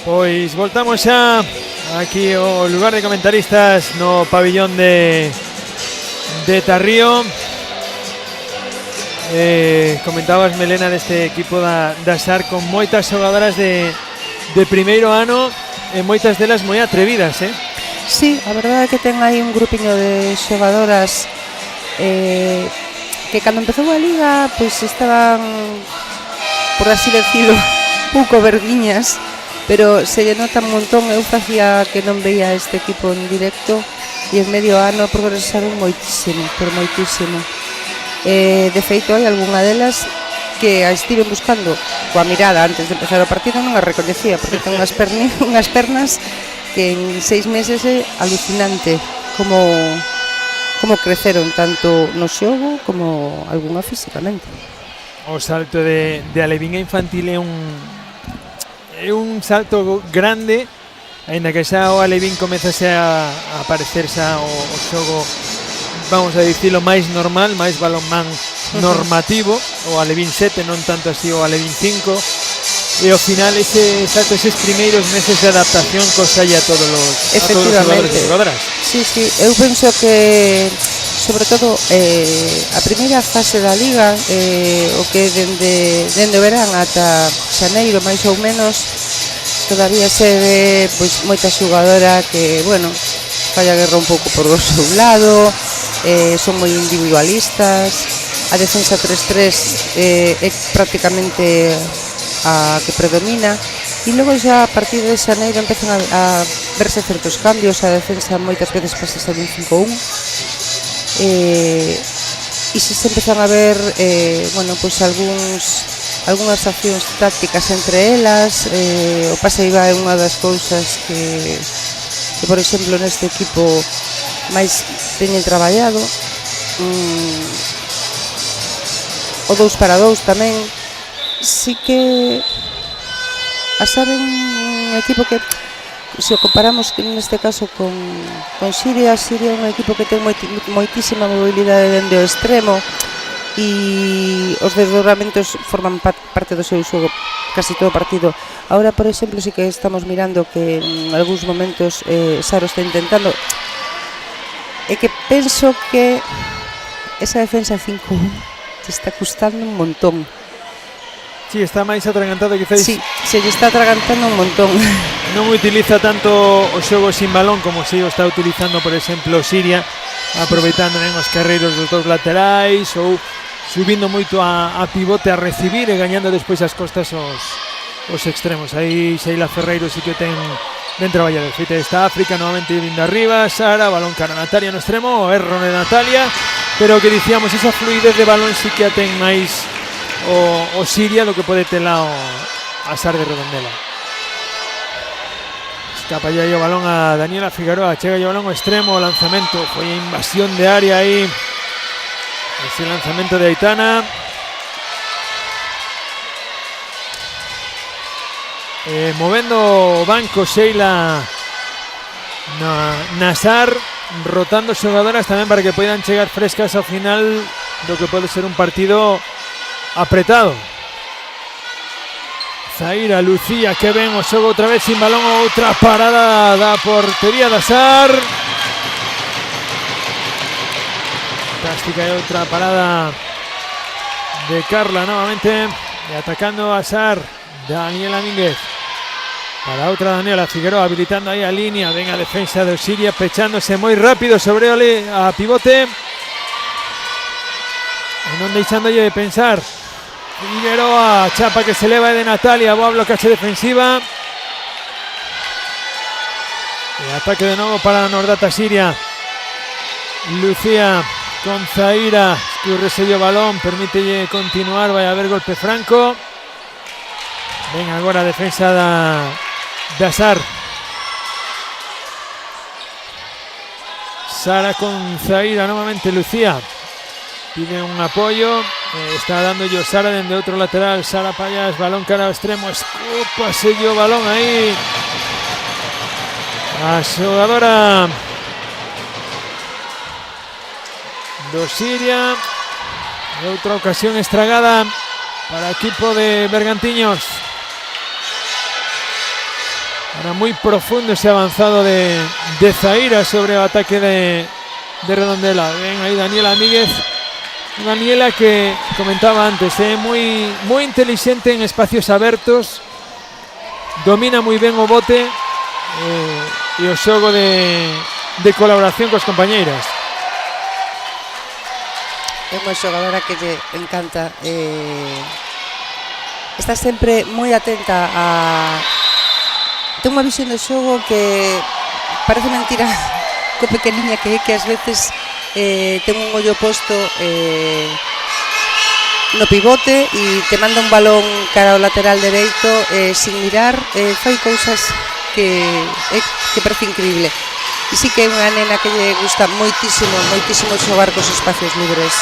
Pois voltamos xa aquí ao lugar de comentaristas no pabillón de Tarrío. Comentabas, Melena, deste equipo da SAR con moitas xogadoras de primeiro ano e moitas delas moi atrevidas, Sí, a verdade é que ten aí un grupiño de xogadoras que cando empezou a liga pois estaban, por así decirlo, pouco verdiñas, pero se lle nota un montón. Eu facía que non veía este equipo en directo e en medio ano progresaron moitísimo, pero moitísimo. De feito, hai algunha delas que a estiven buscando coa mirada antes de empezar o partido, non a recoñecía porque ten unhas pernas que en 6 meses é alucinante como creceron tanto no xogo como algunha físicamente. O salto de Alevín infantil é un salto grande, aínda que xa o Alevín comezase a aparecer xa o xogo, vamos a dicilo, máis normal, máis balonmán normativo, o Alevín 7, non tanto así o Alevín 5, e ao final ese salto, eses primeiros meses de adaptación cosalla a todos os xogadores e xogadoras. Sí, eu penso que sobre todo a primeira fase da liga, o que dende o verán ata xaneiro máis ou menos, todavía se ve pois moita xogadora que, bueno, falla guerra un pouco por o seu lado, son moi individualistas, a defensa 3-3 é prácticamente a que predomina, e logo xa a partir de xaneiro empezan a verse certos cambios. A defensa moitas veces pasa a un 5-1, e se empezan a ver bueno, pois algunhas accións tácticas entre elas. O pase iba é unha das cousas que por exemplo neste equipo máis teñen traballado. O 2 para 2 tamén. Sí que a SAR é un equipo que, se o comparamos neste caso con Siria é un equipo que ten moitísima mobilidade dende o extremo, e os desdobramentos forman parte do seu xogo casi todo o partido. Ahora, por exemplo, sí que estamos mirando que en algúns momentos SAR está intentando, e que penso que esa defensa 5-1 te está custando un montón. Sí, está máis atragantado quizás. Sí, se lle está atragantando un montón. Non utiliza tanto o xogo sin balón como se o está utilizando, por exemplo, Siria, aproveitando en os carreiros dos dous laterais ou subindo moito a pivote a recibir e gañando despois as costas os extremos. Aí Sheila Ferreiro sí que ten ben traballado. Feita esta África, novamente vindo arriba, Sara, balón cara Natalia no extremo, o erro de Natalia, pero que dicíamos, esa fluidez de balón sí que a ten máis o Siria do que pode tela a SAR de Redondela. Escapa ya o balón a Daniela Figueroa, chega o balón ao extremo, o lanzamento foi a invasión de área aí, ese lanzamento de Aitana. Movendo o banco Sheila na SAR, rotando xogadoras tamén para que poidan chegar frescas ao final do que pode ser un partido apretado. Zaira, Lucía, que ven o xogo outra vez sin balón, outra parada da portería da SAR. Fantástica, e outra parada de Carla novamente, e atacando a SAR Daniela Mínguez. Para outra Daniela Figueroa, habilitando aí a línea. Ven a defensa de Osiria, pechándose moi rápido sobre a pivote, e non deixándolle de pensar. Figueroa, chapa que se eleva de Natalia, boa blocaxe defensiva. E ataque de novo para Nordata Siria. Lucía con Zaira, escurrese o balón, permítelle continuar, vai haber golpe franco. Ven agora a defensa da SAR. Sara con Zaira, novamente Lucía. Pide un apoyo, está dando yo Sara dende outro lateral. Sara Payas, balón cara ao extremo, escupa sello balón aí a xogadora do Siria. Outra ocasión estragada para o equipo de Bergantiños. Ahora muy profundo ese avanzado de Zaira sobre el ataque de Redondela. Ven ahí Daniela Míguez. Daniela que comentaba antes, muy inteligente en espacios abiertos. Domina muy bien o bote e o xogo de colaboración cos compañeiras. É unha xogadora que lle encanta, está sempre moi atenta a... Ten unha visión do xogo que parece mentira co pequeniña que ás veces ten un ollo posto no pivote e te manda un balón cara ao lateral dereito sin mirar, fai cousas que parece increíble. E sí que é unha nena que lle gusta moitísimo xogar cos espacios libres.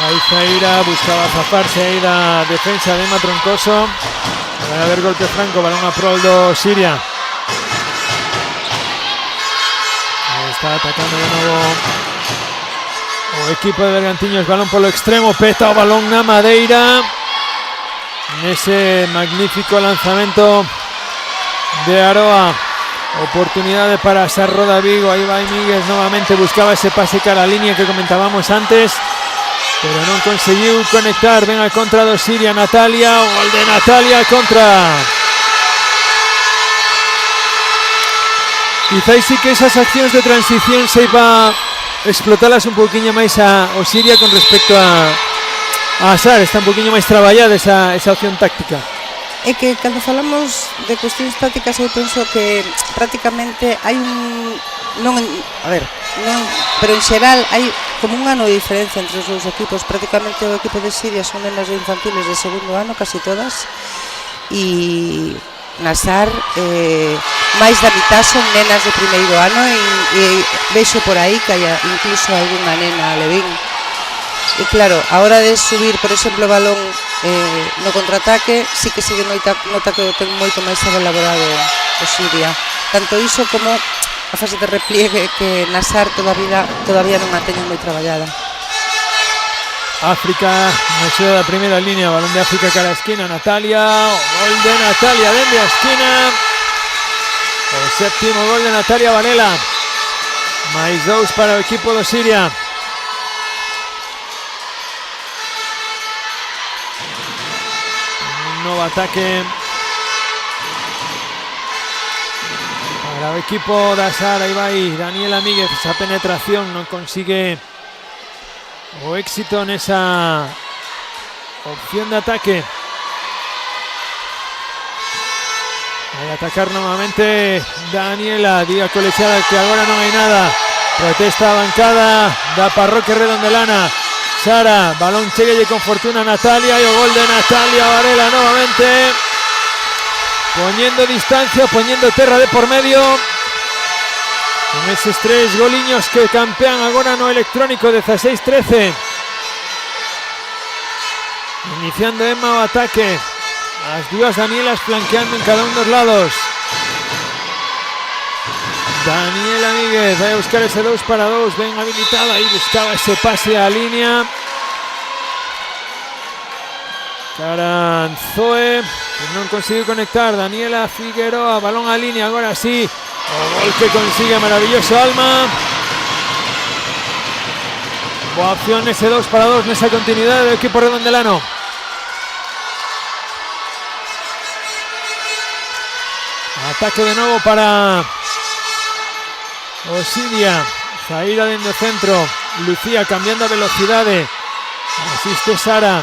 Aí Zaira buscaba zafarse aí da defensa de Emma Troncoso. Vai haber golpe franco, balón a prol do Siria. Aí está atacando de novo o equipo de Bergantiños, balón polo extremo, peta o balón na madeira. Nese magnífico lanzamento de Aroa. Oportunidade para Sarroda Vigo. Aí vai Míguez novamente, buscaba ese pase cara a línea que comentábamos antes, pero non conseguiu conectar. Ven a contra do Siria Natalia, o gol de Natalia contra. Quizás sí que esas accións de transición se iba a explotalas un poquinho máis o Siria con respecto a Sar. Está un poquinho máis traballada esa opción táctica. É que cando falamos de cuestións tácticas eu penso que prácticamente hai un... pero en xeral hai como un ano de diferencia entre os dous equipos. Prácticamente o equipo de Siria son nenas de infantiles de segundo ano, casi todas, e na Sar máis da mitad son nenas de primeiro ano e vexo por aí que hai incluso algunha nena alevín. E claro, a hora de subir, por exemplo, o balón no contraataque, sí que se nota que ten moito máis elaborado o Siria. Tanto iso como a fase de repliegue que na Sar todavía non a teñen moi traballada. África, no xuego da primeira línea, balón de África cara a esquina, Natalia, o gol de Natalia dende a esquina. O séptimo gol de Natalia Varela. Mais 2 para o equipo do Siria. Novo ataque para o equipo da Sar. Aí vai Daniela Míguez, esa penetración non consigue o éxito nesa opción de ataque. Vai atacar novamente Daniela, diga colexiada que agora non hai nada. Protesta a bancada da Parroquia Redondelana. Sara, balón cheguelle con fortuna a Natalia e o gol de Natalia Varela novamente, poniendo distancia, poniendo terra de por medio con eses 3 goliños que campean agora no electrónico 16-13. Iniciando Emma o ataque, as dúas Danielas flanqueando en cada un dos lados. Daniela Míguez vai a buscar ese 2 para 2, ben habilitada aí, buscaba ese pase a línea Caranzoe, non conseguiu conectar. Daniela Figueroa, balón a línea, agora sí, o gol que consigue maravilloso Alma. Boa opción ese 2 para 2 nesa continuidade do equipo redondelano. Ataque de novo para Osiria. Zaira dentro do centro, Lucía cambiando a velocidade, asiste Sara.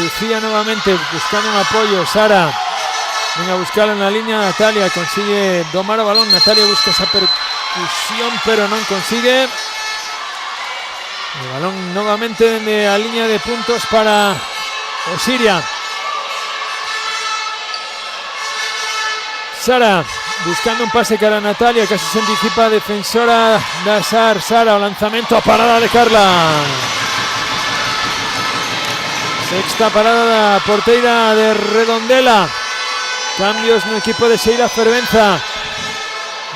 Lucía nuevamente buscando un apoyo. Sara venga a buscarlo en la línea. Natalia consigue domar el balón. Natalia busca esa percusión pero no consigue. El balón nuevamente de la línea de puntos para Osiria. Sara buscando un pase cara a Natalia, casi se anticipa defensora da Sar. Sara, o lanzamento a parada de Carla. Sexta parada da porteira de Redondela. Cambios no equipo de Seira Fervenza.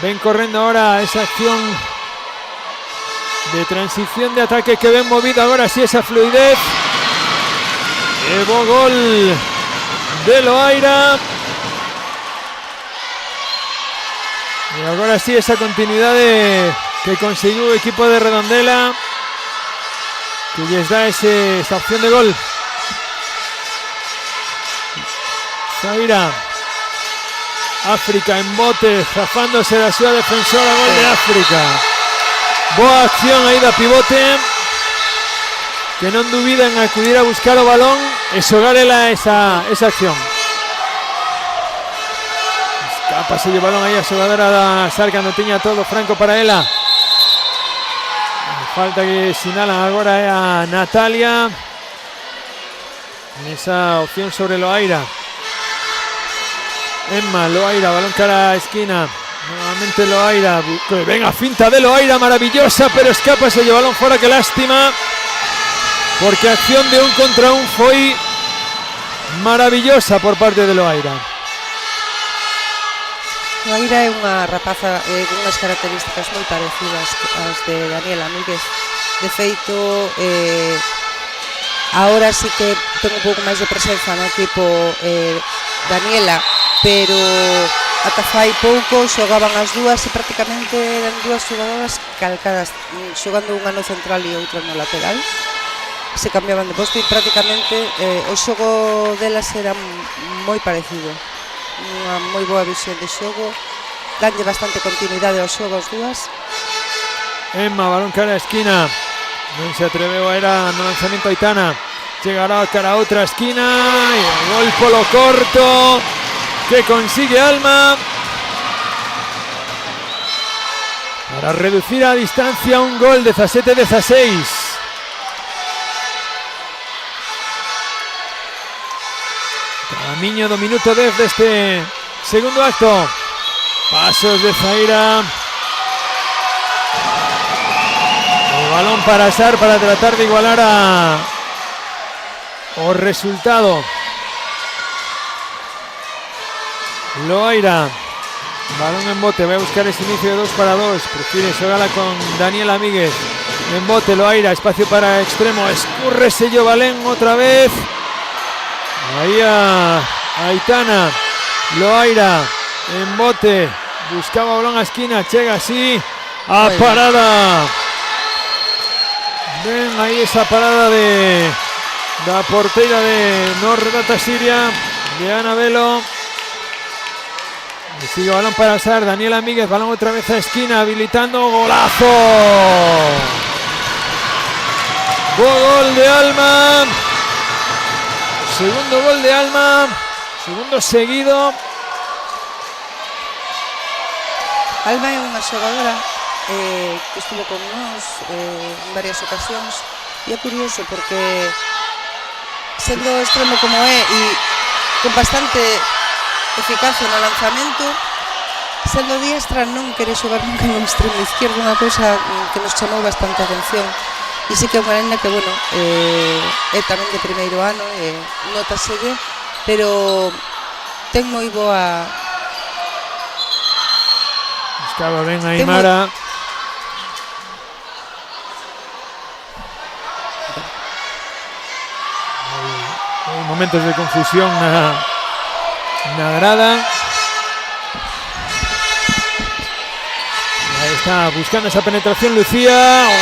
Ven correndo ahora esa acción de transición de ataque que ven movido agora sí esa fluidez. Evo gol de Loaira. E agora sí, esa continuidade que conseguiu o equipo de Redondela, que lles dá esa opción de gol. Zaira, África en bote, zafándose da súa defensora, gol de África. Boa acción aí da pivote, que non dubida en acudir a buscar o balón e xogar ela esa acción. Escapa se lle balón aí a xogadora da SAR cando tiña todo franco para ela. A falta que sinalan agora é a Natalia. Esa opción sobre Loaira. Emma, Loaira, balón cara a esquina. Nuevamente Loaira. Venga, finta de Loaira, maravillosa, pero escapa ese balón fora, que lástima. Porque a acción de un contra un foi maravillosa por parte de Loaira. Loaira é unha rapaza con unhas características moi parecidas ás de Daniela Míguez. De feito, ahora sí que ten un pouco máis de presenza no equipo Daniela, pero ata fai pouco xogaban as dúas e prácticamente eran dúas xogadoras calcadas, xogando unha no central e outra no lateral. Se cambiaban de posto e prácticamente o xogo delas era moi parecido. Unha moi boa visión de xogo, danlle bastante continuidade ao xogo as dúas. Emma, balón cara a esquina, non se atreveu a era no lanzamento Aitana. Chegará cara a outra esquina e o gol polo corto que consigue Alma para reducir a distancia un gol, 17-16. Camiño do minuto 10 deste segundo acto. Pasos de Zaira. El balón para SAR para tratar de igualar o resultado. Loaira. Balón en bote. Vai a buscar ese inicio de 2-2. Prefiere xogarla con Daniela Míguez. En bote Loaira. Espacio para extremo. Escurre Sello Valén otra vez. Ahí a Aitana. Loaira en bote. Buscaba balón a esquina. Chega así a parada. Ven ahí esa parada de la porteira de Nordata Siria, de Ana Velo. Y sigue balón para SAR. Daniela Míguez. Balón otra vez a esquina. Habilitando. Golazo. Gol de Alma. Segundo gol de Alma, segundo seguido. Alma é unha xogadora que estuvo con nós en varias ocasións e é curioso porque sendo extremo como é e con bastante eficacia no lanzamento, sendo diestra non quere xogar nunca no extremo izquierdo, unha cousa que nos chamou bastante a atención. E sí que é unha nena que, bueno, é tamén de primeiro ano, nótaselle, pero ten moi boa... Buscaba ben a Aymara. Hai momentos de confusión na grada. Ahí está buscando esa penetración Lucía.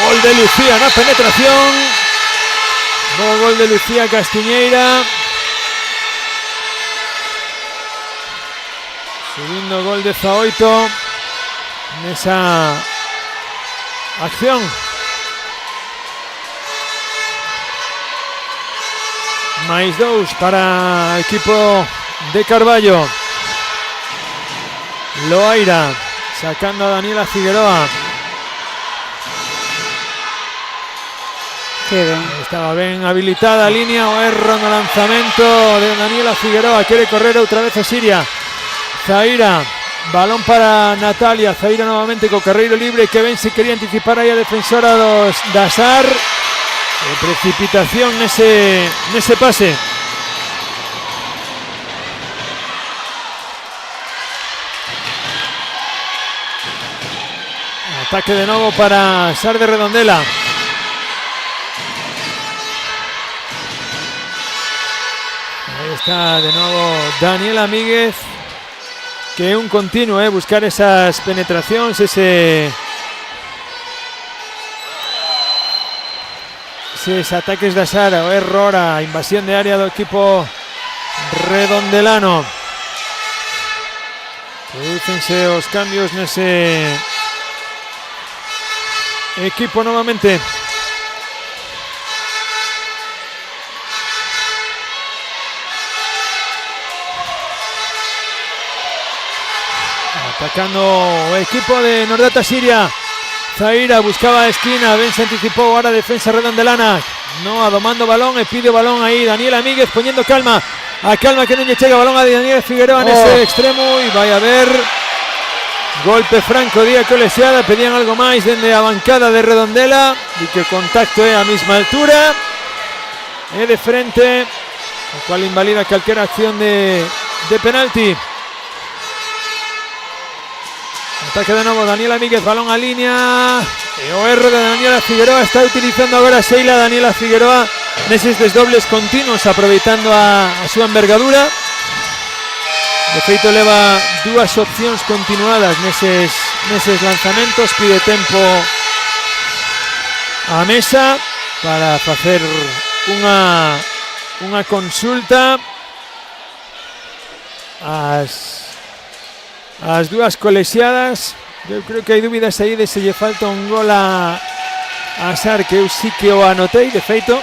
Gol de Lucía, na penetración. Nuevo gol de Lucía Castiñeira. Segundo gol de Zaoito en esa acción. Máis 2 para el equipo de Carballo. Loaira sacando a Daniela Figueroa. Que ben. Estaba ben habilitada a línea, o erro no lanzamento de Daniela Figueroa. Quiere correr outra vez a Siria. Zaira, balón para Natalia. Zaira novamente co carreiro libre, que ben se quería anticipar aí a defensora da SAR. Precipitación nese pase. Ataque de nuevo para SAR de Redondela. Ahí está de nuevo Daniela Míguez. que é un continuo, buscar esas penetracións, eses ataques da Sara, o error, a invasión de área do equipo redondelano. Producense os cambios nese equipo novamente. Atacando o equipo de Nordata Siria. Zaira buscaba a esquina, ben se anticipou ahora a defensa redondelana. Noa domando balón e pide o balón aí Daniela Míguez poñendo calma. A calma que non lle chega balón a Daniela Figueroa nese extremo e vai a haber golpe franco día colexiada. Pedían algo máis dende a bancada de Redondela e que o contacto é a mesma altura e de frente, o cual invalida calquera acción de penalti. Ataque de novo Daniela Míguez, balón a línea e o erro de Daniela Figueroa. Está utilizando agora Sheila Daniela Figueroa neses desdobles continuos, aproveitando a súa envergadura. De feito leva dúas opcións continuadas neses lanzamentos. Pide tempo a mesa para facer unha consulta as dúas colexiadas. Eu creo que hai dúbidas aí de se lle falta un gol a Sar, que eu sí que o anotei, de feito.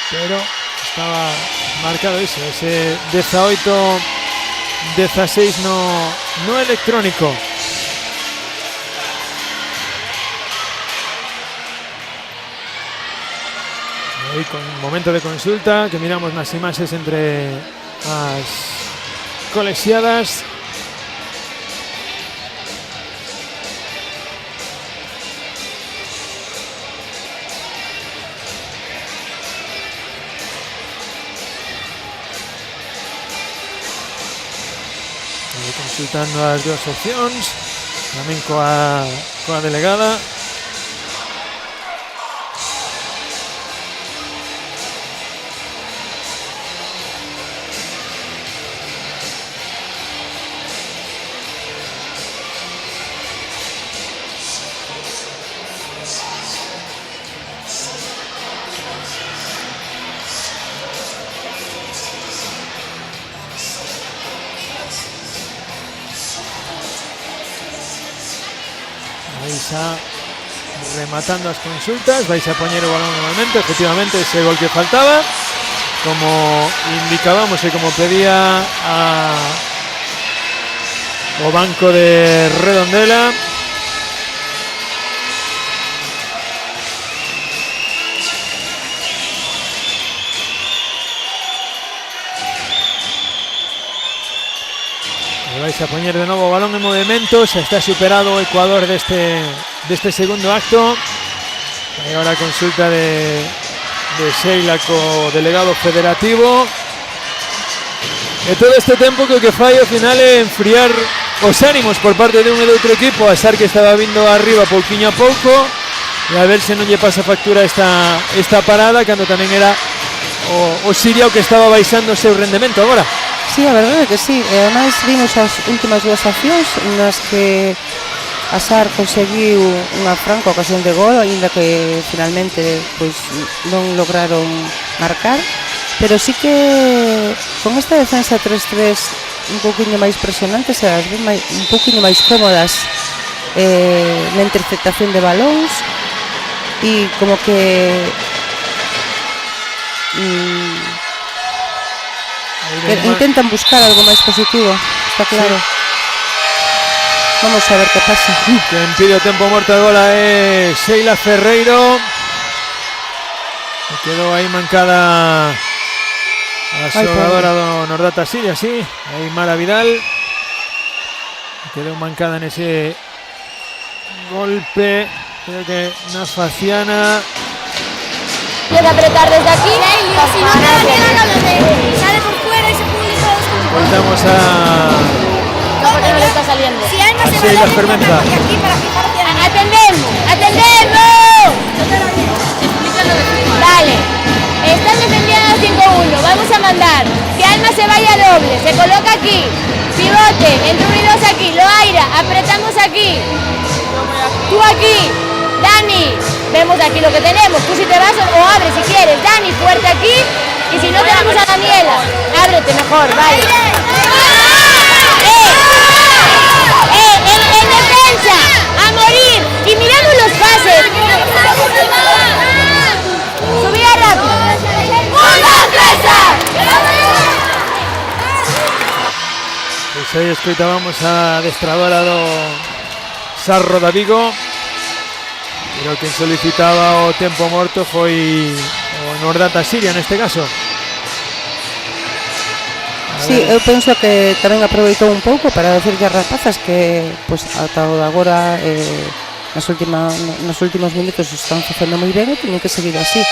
Pero estaba marcado iso, ese 18-16 no electrónico. Aí con un momento de consulta que miramos nas imaxes entre as colexiadas. Aí consultando as dúas opcións, tamén coa delegada. Rematando as consultas, vais a poñer o balón novamente. Efectivamente, ese gol que faltaba, como indicábamos e como pedía o banco de Redondela. Vais a poñer de novo o balón en movimento. Xa está superado o Ecuador deste segundo acto. E agora a consulta de Sheila co delegado federativo. E todo este tempo que o que fai ao final é enfriar os ánimos por parte de un e de outro equipo. A Sar que estaba vindo arriba pouquiño a pouco, e a ver se non lle pasa factura esta parada, cando tamén era o Siria o que estaba baixando o seu rendemento agora. Sí, a verdade é que sí. E ademais vimos as últimas dúas accións nas que a Sar conseguiu unha franca ocasión de gol, aínda que finalmente pois non lograron marcar, pero sí que con esta defensa 3-3 un pouquiño máis presionantes e as ven un pouquiño máis cómodas na interceptación de balóns, e como que intentan buscar algo máis positivo, está claro. Sí. Vamos a ver que pasa. Quen pide o tempo morto de gola é Sheila Ferreiro. Quedou aí mancada a xogadora do Nordata Siria, sí. Aí Mara Vidal. Quedou mancada nese golpe, creo que na faciana. Quiere apretar desde aquí. Si no te da miedo a lo de sale por fuera ese público. Voltamos a... ¿Por qué no le está saliendo? Si hay más Sheila Fermenta. aquí para fijarte. ¡Atendemos! ¡Atendemos! Vale. aquí. Tú aquí. Dani, vemos aquí lo que tenemos. Tú si te vas o abres si quieres. Dani, fuerte aquí. Y si no tenemos a Daniela, ábrete mejor, vale. En defensa, a morir. Y miramos los pases. Subida rápido. Pois aí escoitábamos a adestradora do Sarro da Vigo, pero quen solicitaba o tempo morto foi o Nordata Siria neste caso. Sí, eu penso que tamén aproveitou un pouco para decirlle as rapazas que pois ata agora nos últimos minutos están facendo moi ben e teñen que seguir así.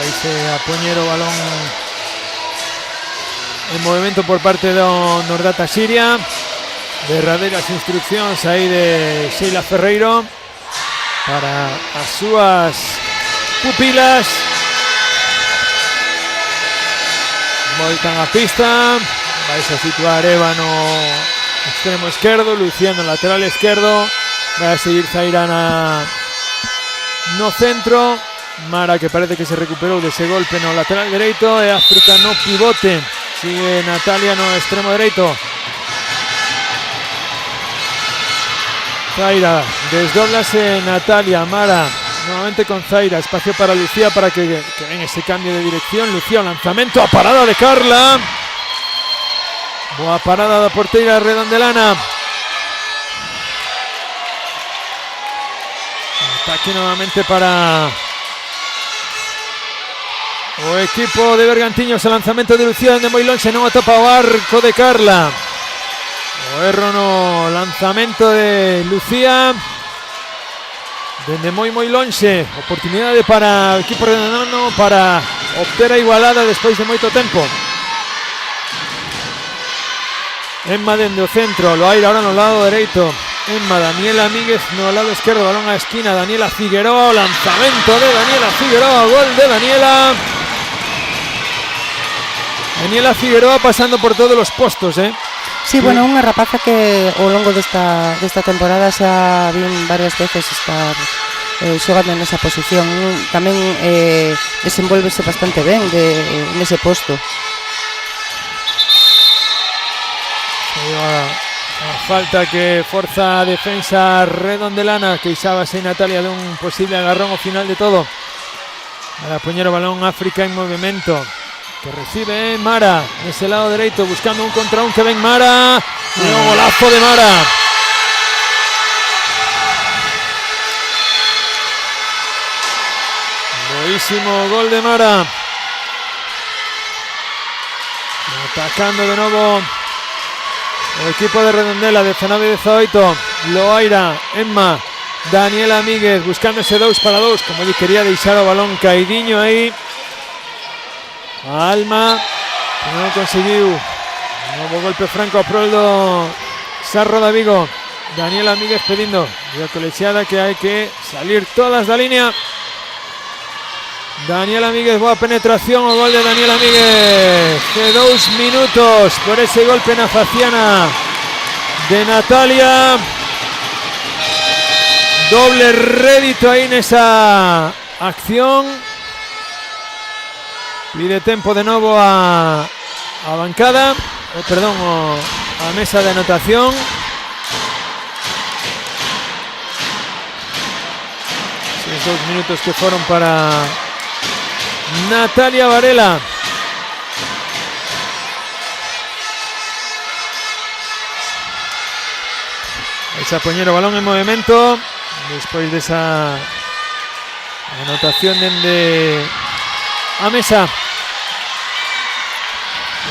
Vaise a poñer o balón en movimento por parte do Nordata Siria. Derradeiras instruccións aí de Sheila Ferreiro para as súas pupilas. Voltan a pista. Vais a situar Eva no extremo esquerdo, Lucía no lateral esquerdo. Vai a seguir Zaira no centro. Mara, que parece que se recuperou dese golpe no lateral dereito, e África no pivote. Sigue Natalia no extremo dereito. Zaira, desdoblase Natalia, Mara, nuevamente con Zaira, espacio para Lucía para que venga ese cambio de dirección. Lucía, lanzamento a parada de Carla. Boa parada da porteira redondelana. Ataque nuevamente para o equipo de Bergantiños. El lanzamento de Lucía dende moi lonxe, non atopa o arco de Carla. O erro no lanzamento de Lucía dende moi lonxe. Oportunidade para o equipo redondano para obter a igualada despois de moito tempo. Emma dende o centro, Loaira ahora no lado dereito. Emma, Daniela Míguez no lado esquerdo, balón a esquina, Daniela Figueroa, lanzamento de Daniela Figueroa, gol de Daniela. Daniela Figueroa pasando por todos los postos, Sí, bueno, unha rapaza que ao longo desta temporada xa vin varias veces estar xogando nesa posición. Tamén desenvolvese bastante ben nese posto. A falta que forza a defensa redondelana, que queixábase Natalia dun posible agarrón ao final de todo. Para poñer o balón África en movimento, que recibe Mara nese lado dereito, buscando un contra un, que ven Mara, e o golazo de Mara. Buenísimo gol de Mara. Atacando de novo o equipo de Redondela, 19-18. Loaira, Emma, Daniela Míguez buscando ese 2 para 2, como lle quería deixar o balón caídiño aí a Alma, que non conseguiu. Novo golpe franco a prol do Sarro da Vigo. Daniela Míguez pedindo a colexiada que hai que salir todas da línea. Daniela Míguez, boa penetración, o gol de Daniela Míguez de 2 minutos por ese golpe na faciana de Natalia. Doble rédito aí nesa acción. Pide tempo de novo a bancada, perdón, a mesa de anotación. Esos 2 minutos que foron para Natalia Varela. Vais a poñer o balón en movimento despois desa anotación dende a mesa.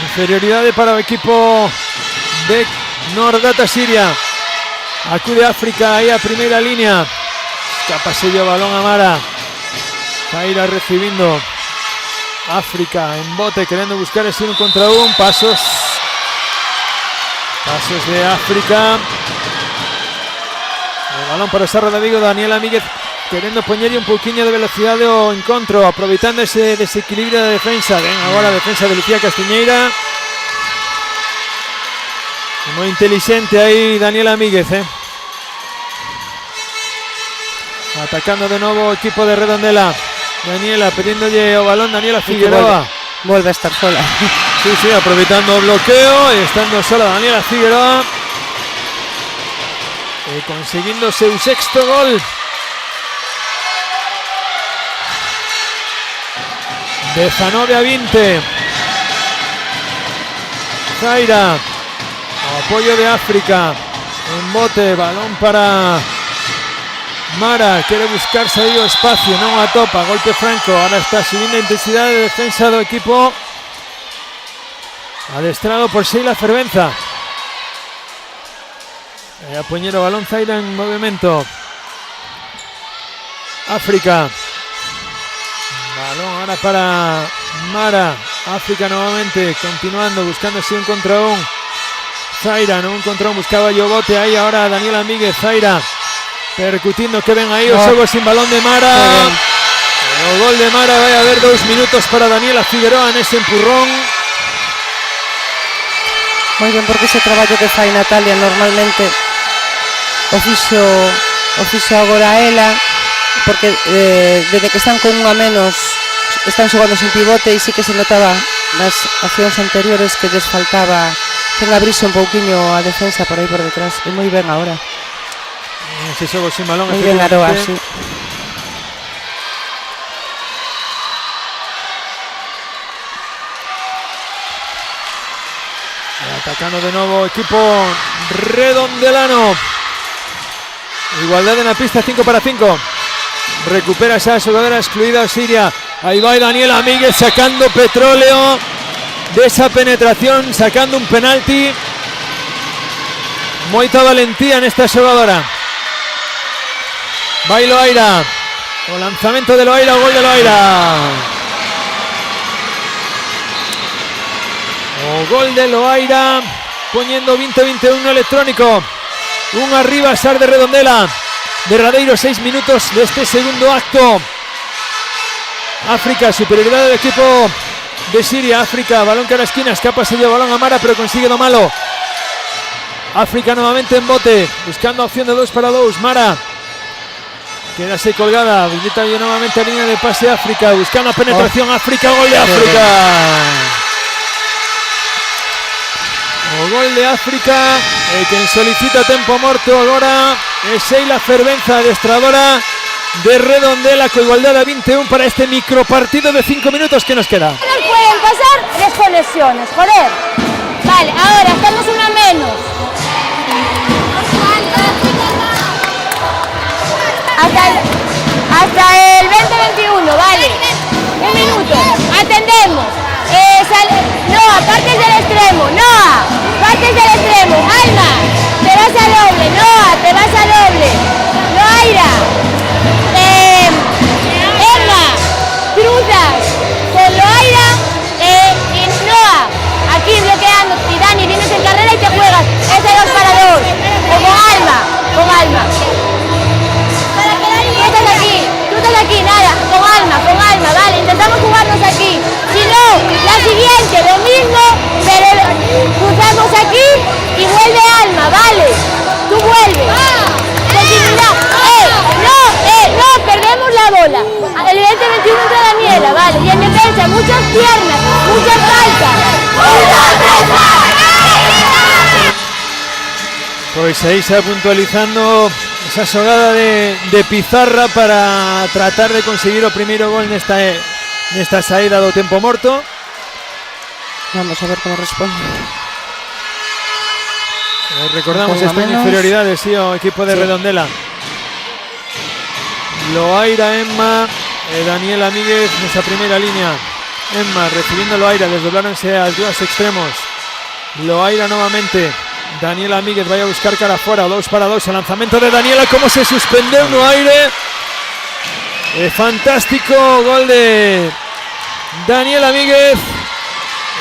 Inferioridade para o equipo de Nordata Siria. Acude África aí a primeira línea. Escapase o balón a Mara. Zaira recibindo. África en bote, querendo buscar ese 1 contra 1. Pasos de África. El balón para o Sarro da Vigo. Daniela Míguez querendo poñerlle un pouquiño de velocidade ao encontro, aproveitando ese desequilibrio de defensa. Ven agora a defensa de Lucía Castiñeira. Muy inteligente ahí Daniela Míguez, Atacando de nuevo equipo de Redondela. Daniela pidiéndole el balón, Daniela Figueroa. Vuelve a estar sola. Sí, aprovechando bloqueo y estando sola Daniela Figueroa. Consiguiendo su sexto gol. 19-20. Zaira. Apoyo de África. En bote, balón para Mara. Quiere buscarse ahí espacio, no atopa. Golpe franco. Ahora está subiendo intensidad de defensa del equipo adestrado por Sheila Fervenza. Apuñero balón, Zaira en movimiento. África. Balón ahora para Mara. África nuevamente, continuando, buscándose un contra un. Zaira, no encontró, buscaba Yobote ahí. Ahora Daniela Míguez, Zaira. Percutiendo, que ven ahí, Osogo sin balón de Mara. El gol de Mara, vaya a haber 2 minutos para Daniela Figueroa en ese empurrón. Moi ben, porque ese traballo que fai Natalia normalmente o fixo agora ela, porque desde que están con unha menos están xogando sin pivote e sí que se notaba nas accións anteriores que les faltaba que abrirse un pouquiño a defensa por aí por detrás. E moi ben agora. Ese xogo sin balón. Moi ben Aroa, sí. Atacando de nuevo equipo redondelano. Igualdad en la pista, 5 para 5. Recupera esa jugadora excluida Osiria. Ahí va Daniela Míguez sacando petróleo de esa penetración, sacando un penalti. Moita valentía en esta jugadora. Va Loaira. O lanzamiento de Loaira, o gol de Loaira. O gol de Loaira, poniendo 20-21 electrónico. Un arriba Sar de Redondela. Derradeiro 6 minutos de este segundo acto. África, superioridad del equipo de Siria. África, balón que a la esquina, escapa, se lleva balón a Mara, pero consigue lo malo. África nuevamente en bote, buscando opción de 2 para 2. Mara quedase colgada, visita yo nuevamente a línea de pase. África, buscando penetración. África, gol de África. O gol de África, quien solicita tempo morto agora é Sheila Fervenza, adestradora de Redondela, con igualdad a 21 para este micropartido de 5 minutos que nos queda. No pueden pasar desconexiones, joder. Vale, ahora estamos una menos. Hasta el 20-21, vale. Un minuto, atendemos. Noa, partes del extremo, Noa, partes del extremo, Alma, te vas a doble, Noa, te vas a doble, Loaira, Emma, cruzas con Loaira y Noa, aquí bloqueando, y Dani, vienes en carrera y te juegas, ese 2 para 2, o con Alma. Tú estás aquí, nada, con Alma, vale, intentamos jugarnos aquí. Si no, la siguiente, lo mismo, pero cruzamos aquí y vuelve Alma, vale. Tú vuelves. Continuidad. No, perdemos la bola. El 20-21 entra Daniela, vale. Y en defensa, muchas piernas, muchas faltas. Pues ahí se va puntualizando esa xogada de Pizarra para tratar de conseguir o primeiro gol nesta saída do tempo morto. Vamos a ver como responde. Recordamos, está en inferioridade, sí, o equipo de Redondela. Loaira, Emma, Daniela Míguez nesa primeira línea. Emma recibiendo Loaira, desdobláronse a 2 extremos. Loaira nuevamente. Daniela Míguez vaya a buscar cara afuera, 2 para 2, el lanzamiento de Daniela, como se suspendeu no aire. Fantástico gol de Daniela Míguez,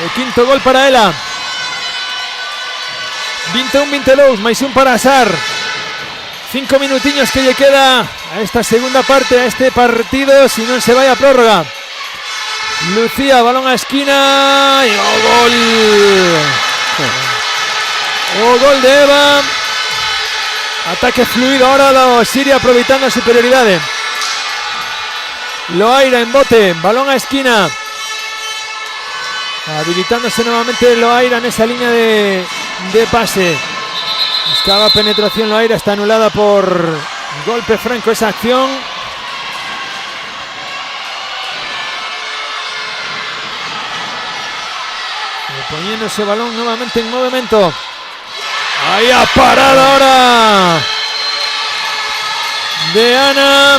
el quinto gol para ela. 21-22, máis un para Sar. 5 minutiños que lle queda a esta segunda parte, a este partido, si non se vai a prórroga. Lucía, balón a esquina y gol. Gol de Eva. Ataque fluido ahora de Siria aprovechando la superioridad. Loaira en bote, balón a esquina. Habilitándose nuevamente Loaira en esa línea de pase. Buscaba penetración Loaira, está anulada por golpe franco esa acción. Poniendo ese balón nuevamente en movimiento. Ahí ha parado ahora de Ana.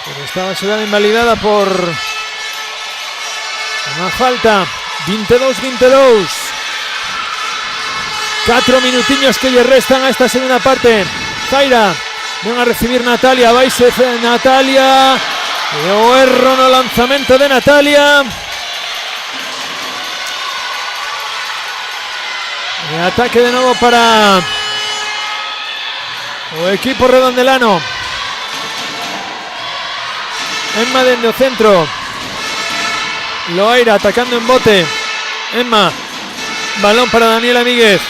Pero estaba ciudad invalidada por una falta. 22-22. 4 minutillos que le restan a esta segunda parte. Zaira, van a recibir Natalia. Vais Natalia. O erro no lanzamento de Natalia. Y ataque de nuevo para el equipo redondelano. Emma desde el centro. Loaira atacando en bote. Emma. Balón para Daniela Míguez.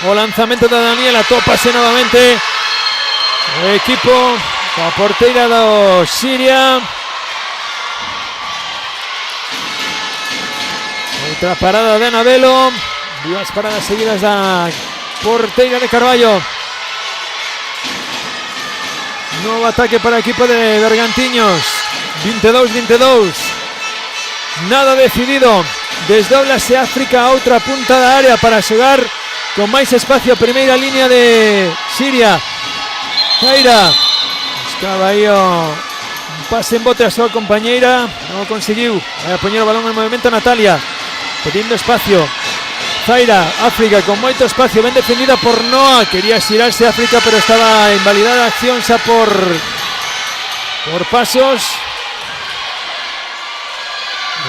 O lanzamento de Daniela. Topase nuevamente. El equipo. A porteira do Siria. Outra parada de Anabelo. Duas paradas seguidas da porteira de Carballo. Nuevo ataque para el equipo de Bergantiños. 22-22. Nada decidido. Desdóblase África a outra punta da área para xogar con máis espacio. Primeira línea de Siria. Zaira. Buscaba aí un pase en bote a súa compañeira. Non o conseguiu. Vai a poñer o balón en movimento Natalia. Pedindo espacio. Zaira, África con moito espacio. Ben defendida por Noa. Quería xirarse África, pero estaba invalidada a acción xa por pasos.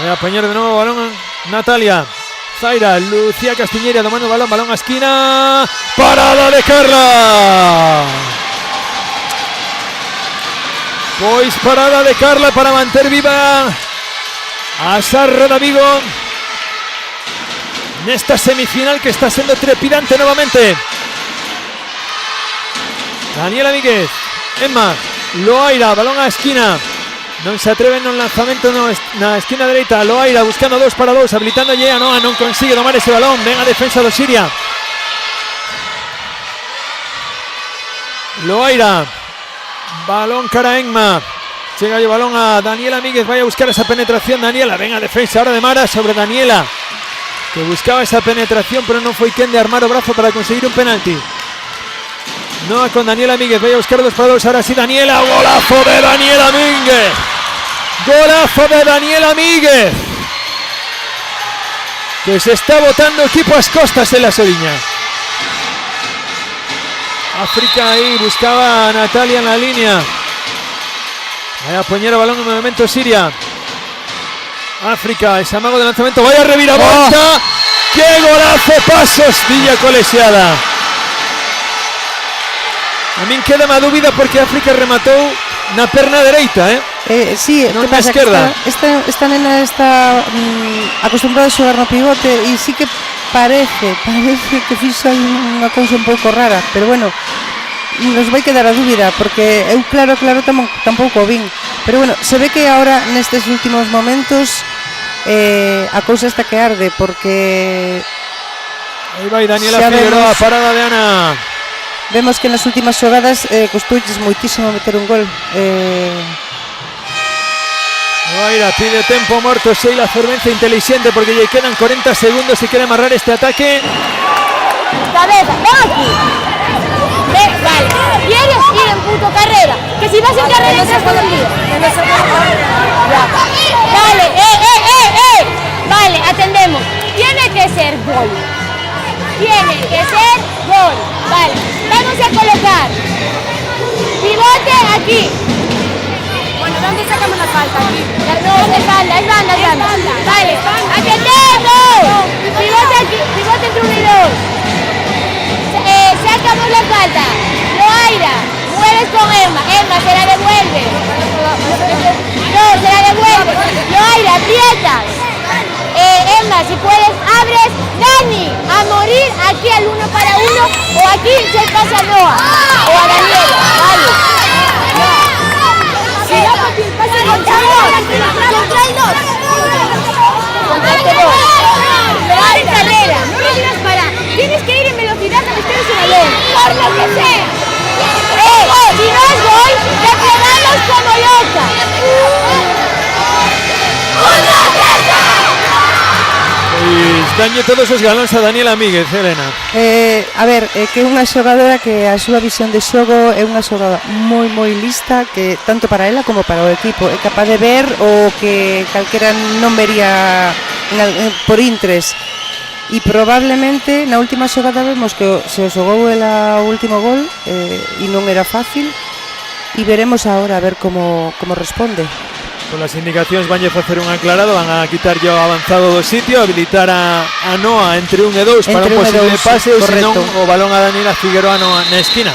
Vai a poñer de novo o balón Natalia. Zaira, Lucía Castiñeira domando o balón. Balón a esquina. Parada de Carla. Pois parada de Carla para manter viva a Sarra de Vigo nesta semifinal que está sendo trepidante novamente. Daniela Míguez, Emma, Loaira, balón a esquina. Non se atreven no lanzamento na esquina dereita. Loaira buscando 2 para 2, habilitando a Noa, non consigue domar ese balón. Ven a defensa do Siria. Loaira. Balón cara a Emma. Llega el balón a Daniela Míguez. Vaya a buscar esa penetración Daniela. Venga, defensa ahora de Mara sobre Daniela, que buscaba esa penetración, pero no fue quien de armar o brazo para conseguir un penalti. No con Daniela Míguez. Vaya a buscar 2 para 2. Ahora sí Daniela. Golazo de Daniela Míguez. Golazo de Daniela Míguez, que se está botando equipo a costas en la Soriña. África ahí, buscaba a Natalia en la línea. Vaya a poner el balón en movimiento Siria. África, ese amago de lanzamiento. Vaya reviravolta. ¡Qué golazo! Pasos, Villa Colexiada. A mí queda má dúbida porque África rematou na perna dereita, sí, non que na pasa esquerda. Esta nena está acostumbrada a xogar no pivote e sí que parece que fixo unha cousa un pouco rara, pero bueno, nos vai quedar a dúbida porque eu claro tampouco o vin, pero bueno, se ve que ahora nestes últimos momentos a cousa está que arde porque aí vai Daniela Figueroa, parada de Ana. Vemos que nas últimas xogadas costouches moitísimo meter un gol. Loaira pide tempo morto. Sheila Fervenza inteligente porque ya quedan 40 segundos si quiere amarrar este ataque. Cabeza, ven aquí. Ven, vale. ¿Quieres ir en puto carrera? Que si vas en carrera entras todo el día. Vale, Vale, atendemos. Tiene que ser gol. Tiene que ser gol. Vale, vamos a colocar pivote aquí. Bueno, ¿dónde sacamos la falta? Aquí. No, es banda. Vale, atendemos. Pivote aquí, pivote entre 1 y 2. Sacamos la falta. Loaira, mueves con Emma. Emma, se la devuelve. No, se la devuelve. Loaira, aprietas. Emma, si puedes danlle todos os galóns a Daniela Míguez, Elena. A ver, que é unha xogadora que a súa visión de xogo é unha xogadora moi lista, que tanto para ela como para o equipo é capaz de ver o que calquera non vería por intres. E probablemente na última xogada vemos que se o xogou ela o último gol e non era fácil, e veremos agora a ver como responde. Con las indicacións vanlle facer un aclarado, van a quitar yo avanzado do sitio, habilitar a Noa entre 1 e 2 para un posible pase, ou senón o balón a Daniela Figueroa na esquina.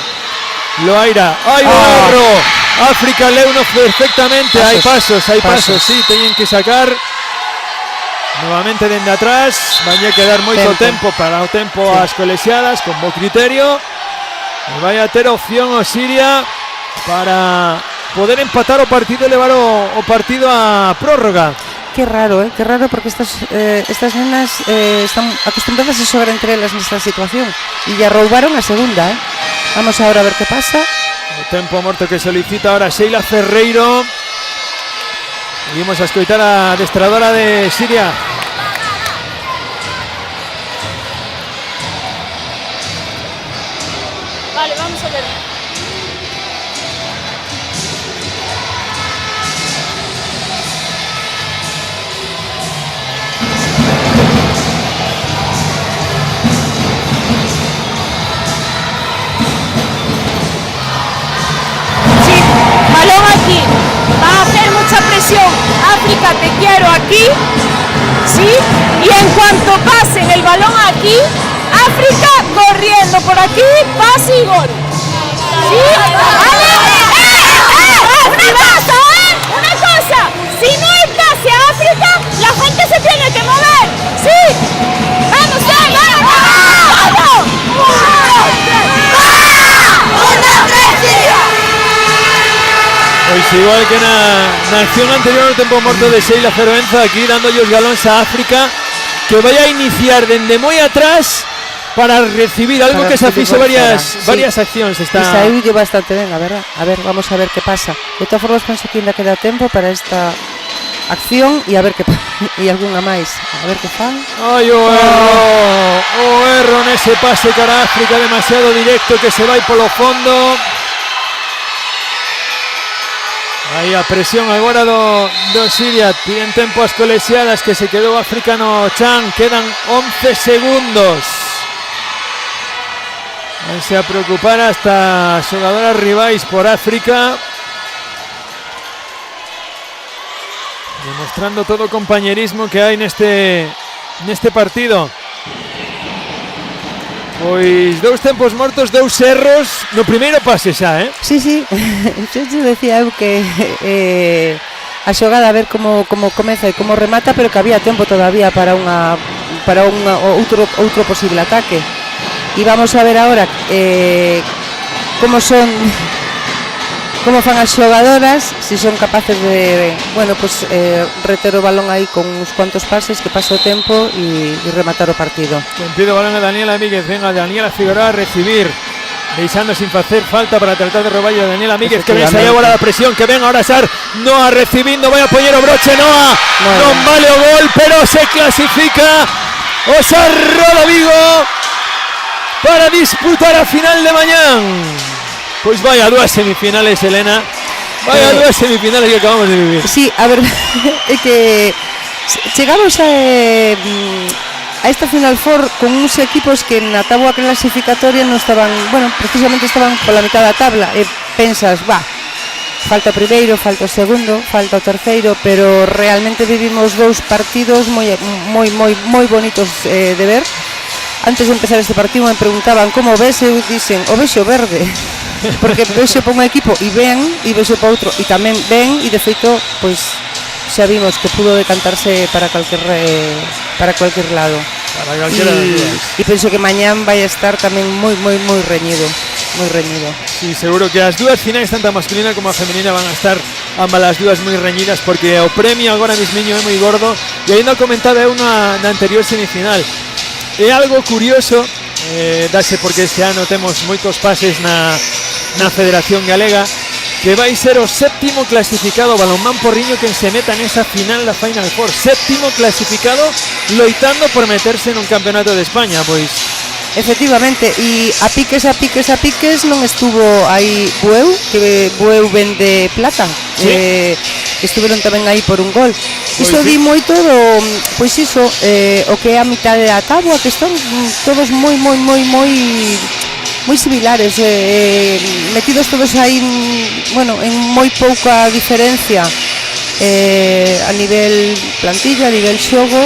Loaira, ¡ay, o erro! África leuno perfectamente, hai pasos, sí, teñen que sacar novamente dende atrás, vanlle quedar moito tempo para o tempo ás colexiadas, con bo criterio, e vai a ter opción o Siria para poder empatar o partido e levar o partido a prórroga. Que raro, porque estas nenas están acostumbradas a xogar entre elas nesta situación e ya roubaron a segunda. Vamos agora a ver que pasa. O tempo morto que solicita ahora Sheila Ferreiro. Vimos a escoitar a adestradora de Siria. Vale, vamos a ver. Aquí va a hacer mucha presión. África, te quiero aquí, sí, y en cuanto pasen el balón aquí, África corriendo por aquí, pase y gol. ¿Sí? ¿Vale? Una cosa, si no hay pase a África, la gente se tiene que mover, ¿sí? Vamos, vamos. Pois igual que na acción anterior no tempo morto de Sheila Fervenza, aquí dando os galóns a África, que vai a iniciar dende moi atrás para recibir algo para que se fixo varias accións. Está aí bastante ben, a ver, vamos a ver que pasa. De todas formas, penso que ainda queda tempo para esta acción e a ver que e algunha máis, a ver que fan. Ai, o erro nese pase cara a África, demasiado directo, que se vai polo fondo. Aí a presión agora do Siria, piden tempo as colexiadas, que se quedou África no chan, quedan 11 segundos. Vanse a preocupar hasta xogadoras rivais por África, demostrando todo o compañerismo que hai neste partido. Pois 2 tempos mortos, 2 erros no primeiro pase xa, Sí, eu decía eu que a xogada a ver como comeza e como remata, pero que había tempo todavía para outro posible ataque. E vamos a ver agora como fan as xogadoras, se son capaces de, reter o balón aí con uns cuantos pases, que pase o tempo e rematar o partido. Pide o balón a Daniela Míguez, venga Daniela Figueroa a recibir, deixando sin facer falta para tratar de robarlle a Daniela Míguez, que ven, sale agora da presión, que ven ahora Sar, Noa recibindo, vai a poñer o broche, Noa, non vale o gol, pero se clasifica o Sar Roda Vigo para disputar a final de mañán. Pois vai a 2 semifinales, Elena. Vai a 2 semifinales que acabamos de vivir. Sí, a ver, é que chegamos a esta Final Four con uns equipos que na táboa clasificatoria non estaban, precisamente estaban pola mitad da tabla, e pensas, falta o primeiro, falta o segundo, falta o terceiro, pero realmente vivimos 2 partidos moi bonitos de ver. Antes de empezar este partido me preguntaban como ves, eu dixen, o vexo verde, porque vexo para un equipo e ben, e vexo para outro e tamén ben, e de feito, pois xa vimos que pudo decantarse para cualquier lado. Para calquera das dúas. E penso que mañán vai a estar tamén moi reñido. Sí, seguro que as dúas finais, tanto a masculina como a femenina, van a estar ambas as dúas moi reñidas, porque o premio agora mismiño é moi gordo. E ainda comentaba eu na anterior semifinal, é algo curioso, dase porque este ano temos moitos pases na Federación Galega, que vai ser o 7º clasificado balonmán Porriño quen se meta nesa final da Final Four. 7º clasificado loitando por meterse nun campeonato de España, pois efectivamente, e a piques non estuvo aí Bueu, que Bueu vende plata. Sí. Estuveron tamén aí por un gol. Iso di moito do, pois iso, o que é a mitad da táboa, que están todos moi similares, metidos todos aí, bueno, en moi pouca diferencia a nivel plantilla, a nivel xogo.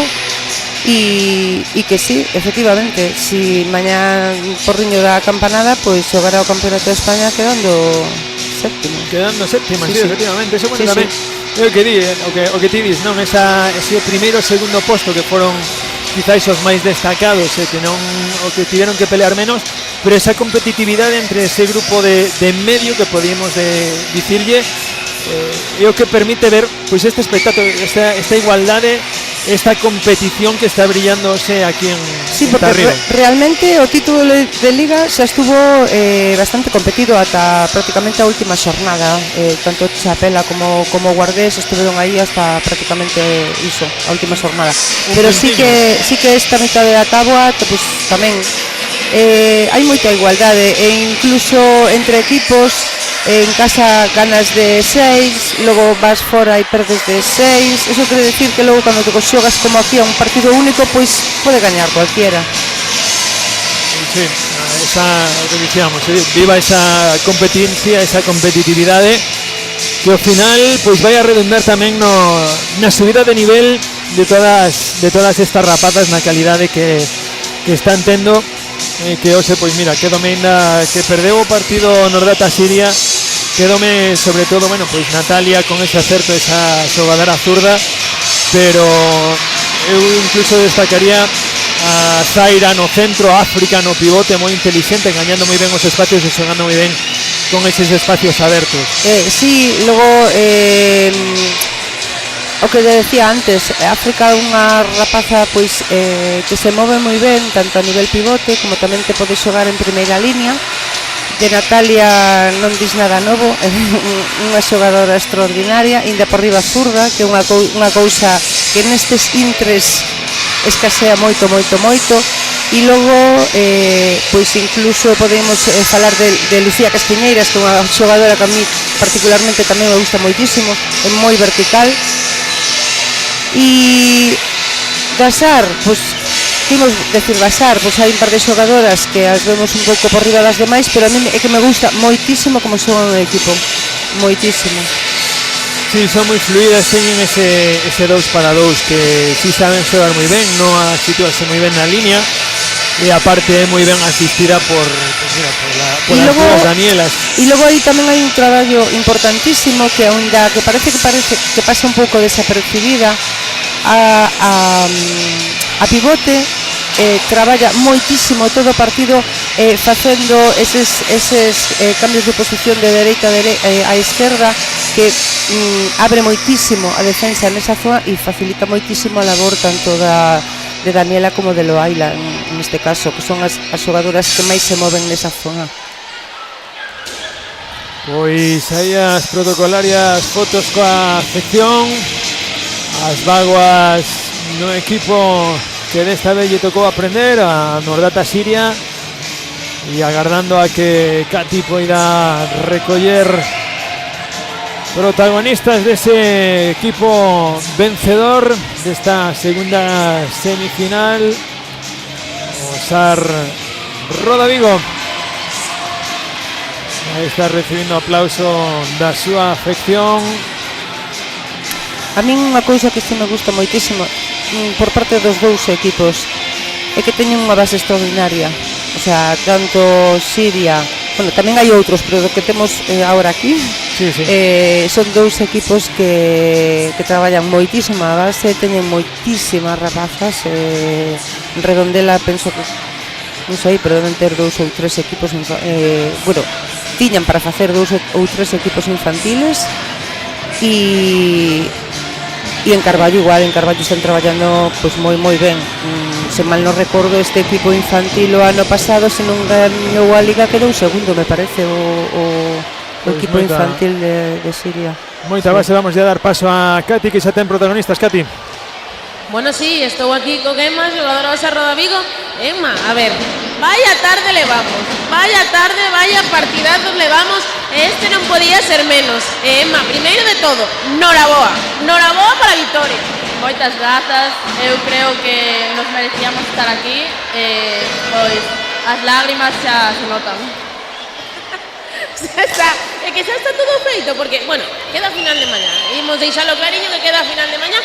E que sí, efectivamente, si mañá porriño da campanada, pois xogará o campeonato de España quedando séptimo, sí, efectivamente. Eso, bueno, tamén é o que di, o que ti dis, non, ese primeiro e segundo posto que foron quizáis os máis destacados, que non o que tiveron que pelear menos, pero esa competitividade entre ese grupo de medio que podíamos dicirlle é o que permite ver pois este espectáculo, esta igualdade, esta competición que está brillándose aquí en porque realmente o título de Liga xa estuvo bastante competido ata prácticamente a última xornada, tanto Chapela como Guardés estuveron aí hasta prácticamente iso, a última xornada, pero sí que esta mitad da táboa pues, tamén hai moita igualdade e incluso entre equipos. En casa ganas de 6, logo vas fora e perdes de 6. Eso quere decir que logo cando te xogas como aquí a un partido único, pois pode gañar cualquiera. Sí, que dicíamos, viva esa competencia, esa competitividade que ao final pois vai a redundar tamén na subida de nivel de todas estas rapazas na calidade que están tendo. Que hoxe, pois mira, quedome ainda que perdeu o partido Nordata Siria, quedome sobre todo, bueno, pois Natalia con ese acerto, esa xogadora zurda, pero eu incluso destacaría a Zaira no centro, África no pivote, moi inteligente, engañando moi ben os espacios e xogando moi ben con eses espacios abertos. Sí, logo o que te decía antes, África é unha rapaza pois que se move moi ben tanto a nivel pivote como tamén te pode xogar en primeira línea. De Natalia non dis nada novo, é unha xogadora extraordinaria, ainda por riba zurda, que é unha cousa que nestes intres escasea moito. E logo pois incluso podemos falar de Lucía Castiñeiras, que é unha xogadora que a mí particularmente tamén me gusta moitísimo, é moi vertical. E Gasar, pois imos decir Gasar, pois hai un par de xogadoras que as vemos un pouco por riba das demais, pero a mí é que me gusta moitísimo como xogan no equipo, moitísimo. Sí, son moi fluidas, teñen ese 2 para 2 que si saben xogar moi ben, non a situarse moi ben na línea, e aparte é moi ben asistida por as dúas Danielas. E logo aí tamén hai un traballo importantísimo que aínda que parece que pasa un pouco desapercibida, a pivote traballa moitísimo todo o partido facendo eses cambios de posición de dereita a esquerda que abre moitísimo a defensa nesa zona e facilita moitísimo a labor tanto de Daniela como de Loaila neste caso, que son as xogadoras que máis se moven nesa zona. Pois aí as protocolarias fotos coa afección, as vaguas no equipo que desta vez lle tocou aprender a Nordata Siria, e agardando a que Katy poida recoller protagonistas dese equipo vencedor desta segunda semifinal, o SAR Roda Vigo. Aí está recibindo aplauso da súa afección. A min unha cousa que me gusta moitísimo por parte dos dous equipos é que teñen unha base extraordinaria, o sea, tanto Siria, bueno, tamén hai outros, pero que temos agora aquí, sí. Son dous equipos que traballan moitísimo a base, teñen moitísimas rapazas, Redondela penso que non sei, pero deben ter 2 ou 3 equipos, bueno, tiñan para facer 2 ou 3 equipos infantiles, e en Carballo igual, en Carballo están traballando pois moi ben. Se mal non recordo, este equipo infantil o ano pasado, se non gañou a Liga, quedou segundo, me parece, o equipo infantil de Siria. Moita base, vamos a dar paso a Katy, que xa ten protagonistas. Katy. Bueno, sí, estou aquí con Emma, xogadora do Cerro de Vigo. Emma, a ver, vaya tarde levamos, vaya tarde, vaya partidazos levamos, este non podía ser menos. Emma, primeiro de todo, noraboa para a vitoria. Moitas grazas, eu creo que nos merecíamos estar aquí, pois as lágrimas xa se notan. É que xa está todo feito, porque, bueno, queda a final de mañá. Imos deixalo clariño que queda a final de mañá.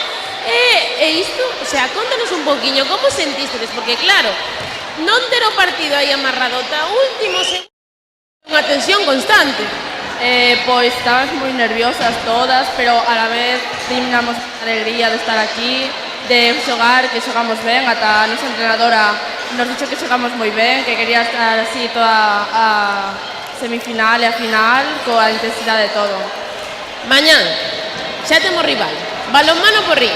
E isto, o sea, contanos un poquinho, como sentístedes? Porque, claro, non ter o partido aí amarrado ata último segundo, unha tensión constante. Pois estábamos moi nerviosas todas, pero a la vez teníamos alegría de estar aquí, de xogar, que xogamos ben, ata a nosa entrenadora nos dixo que xogamos moi ben, que quería estar así toda a semifinal e a final, coa intensidade de todo. Mañán, xa temos rival, balonmano por ring.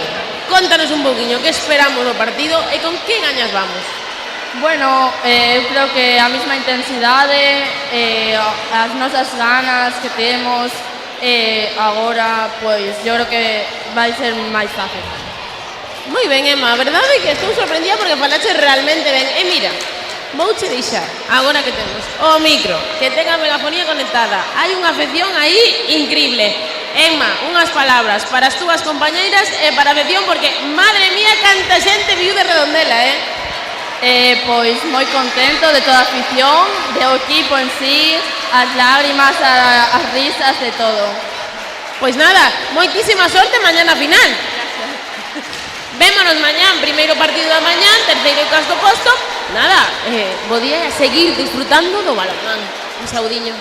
Contanos un poquinho que esperamos do partido e con que gañas vamos. Bueno, eu creo que a mesma intensidade, as nosas ganas que temos, agora, pois, eu creo que vai ser máis fácil. Moi ben, Emma, a verdade é que estou sorprendida porque falaches realmente ben. E mira, vouche deixar, agora que temos o micro, que tenga a megafonía conectada, hai unha afección aí increíble. Emma, unhas palabras para as túas compañeiras e para a afección, porque, madre mía, canta xente viu de Redondela, Pois moi contento de toda a afición, do equipo en sí, as lágrimas, as risas, de todo. Pois nada, moitísima sorte mañá na final. Vémonos mañán, primeiro partido da mañán, terceiro e cuarto posto. Nada, bo día e a seguir disfrutando do balonmán. Un saudiño.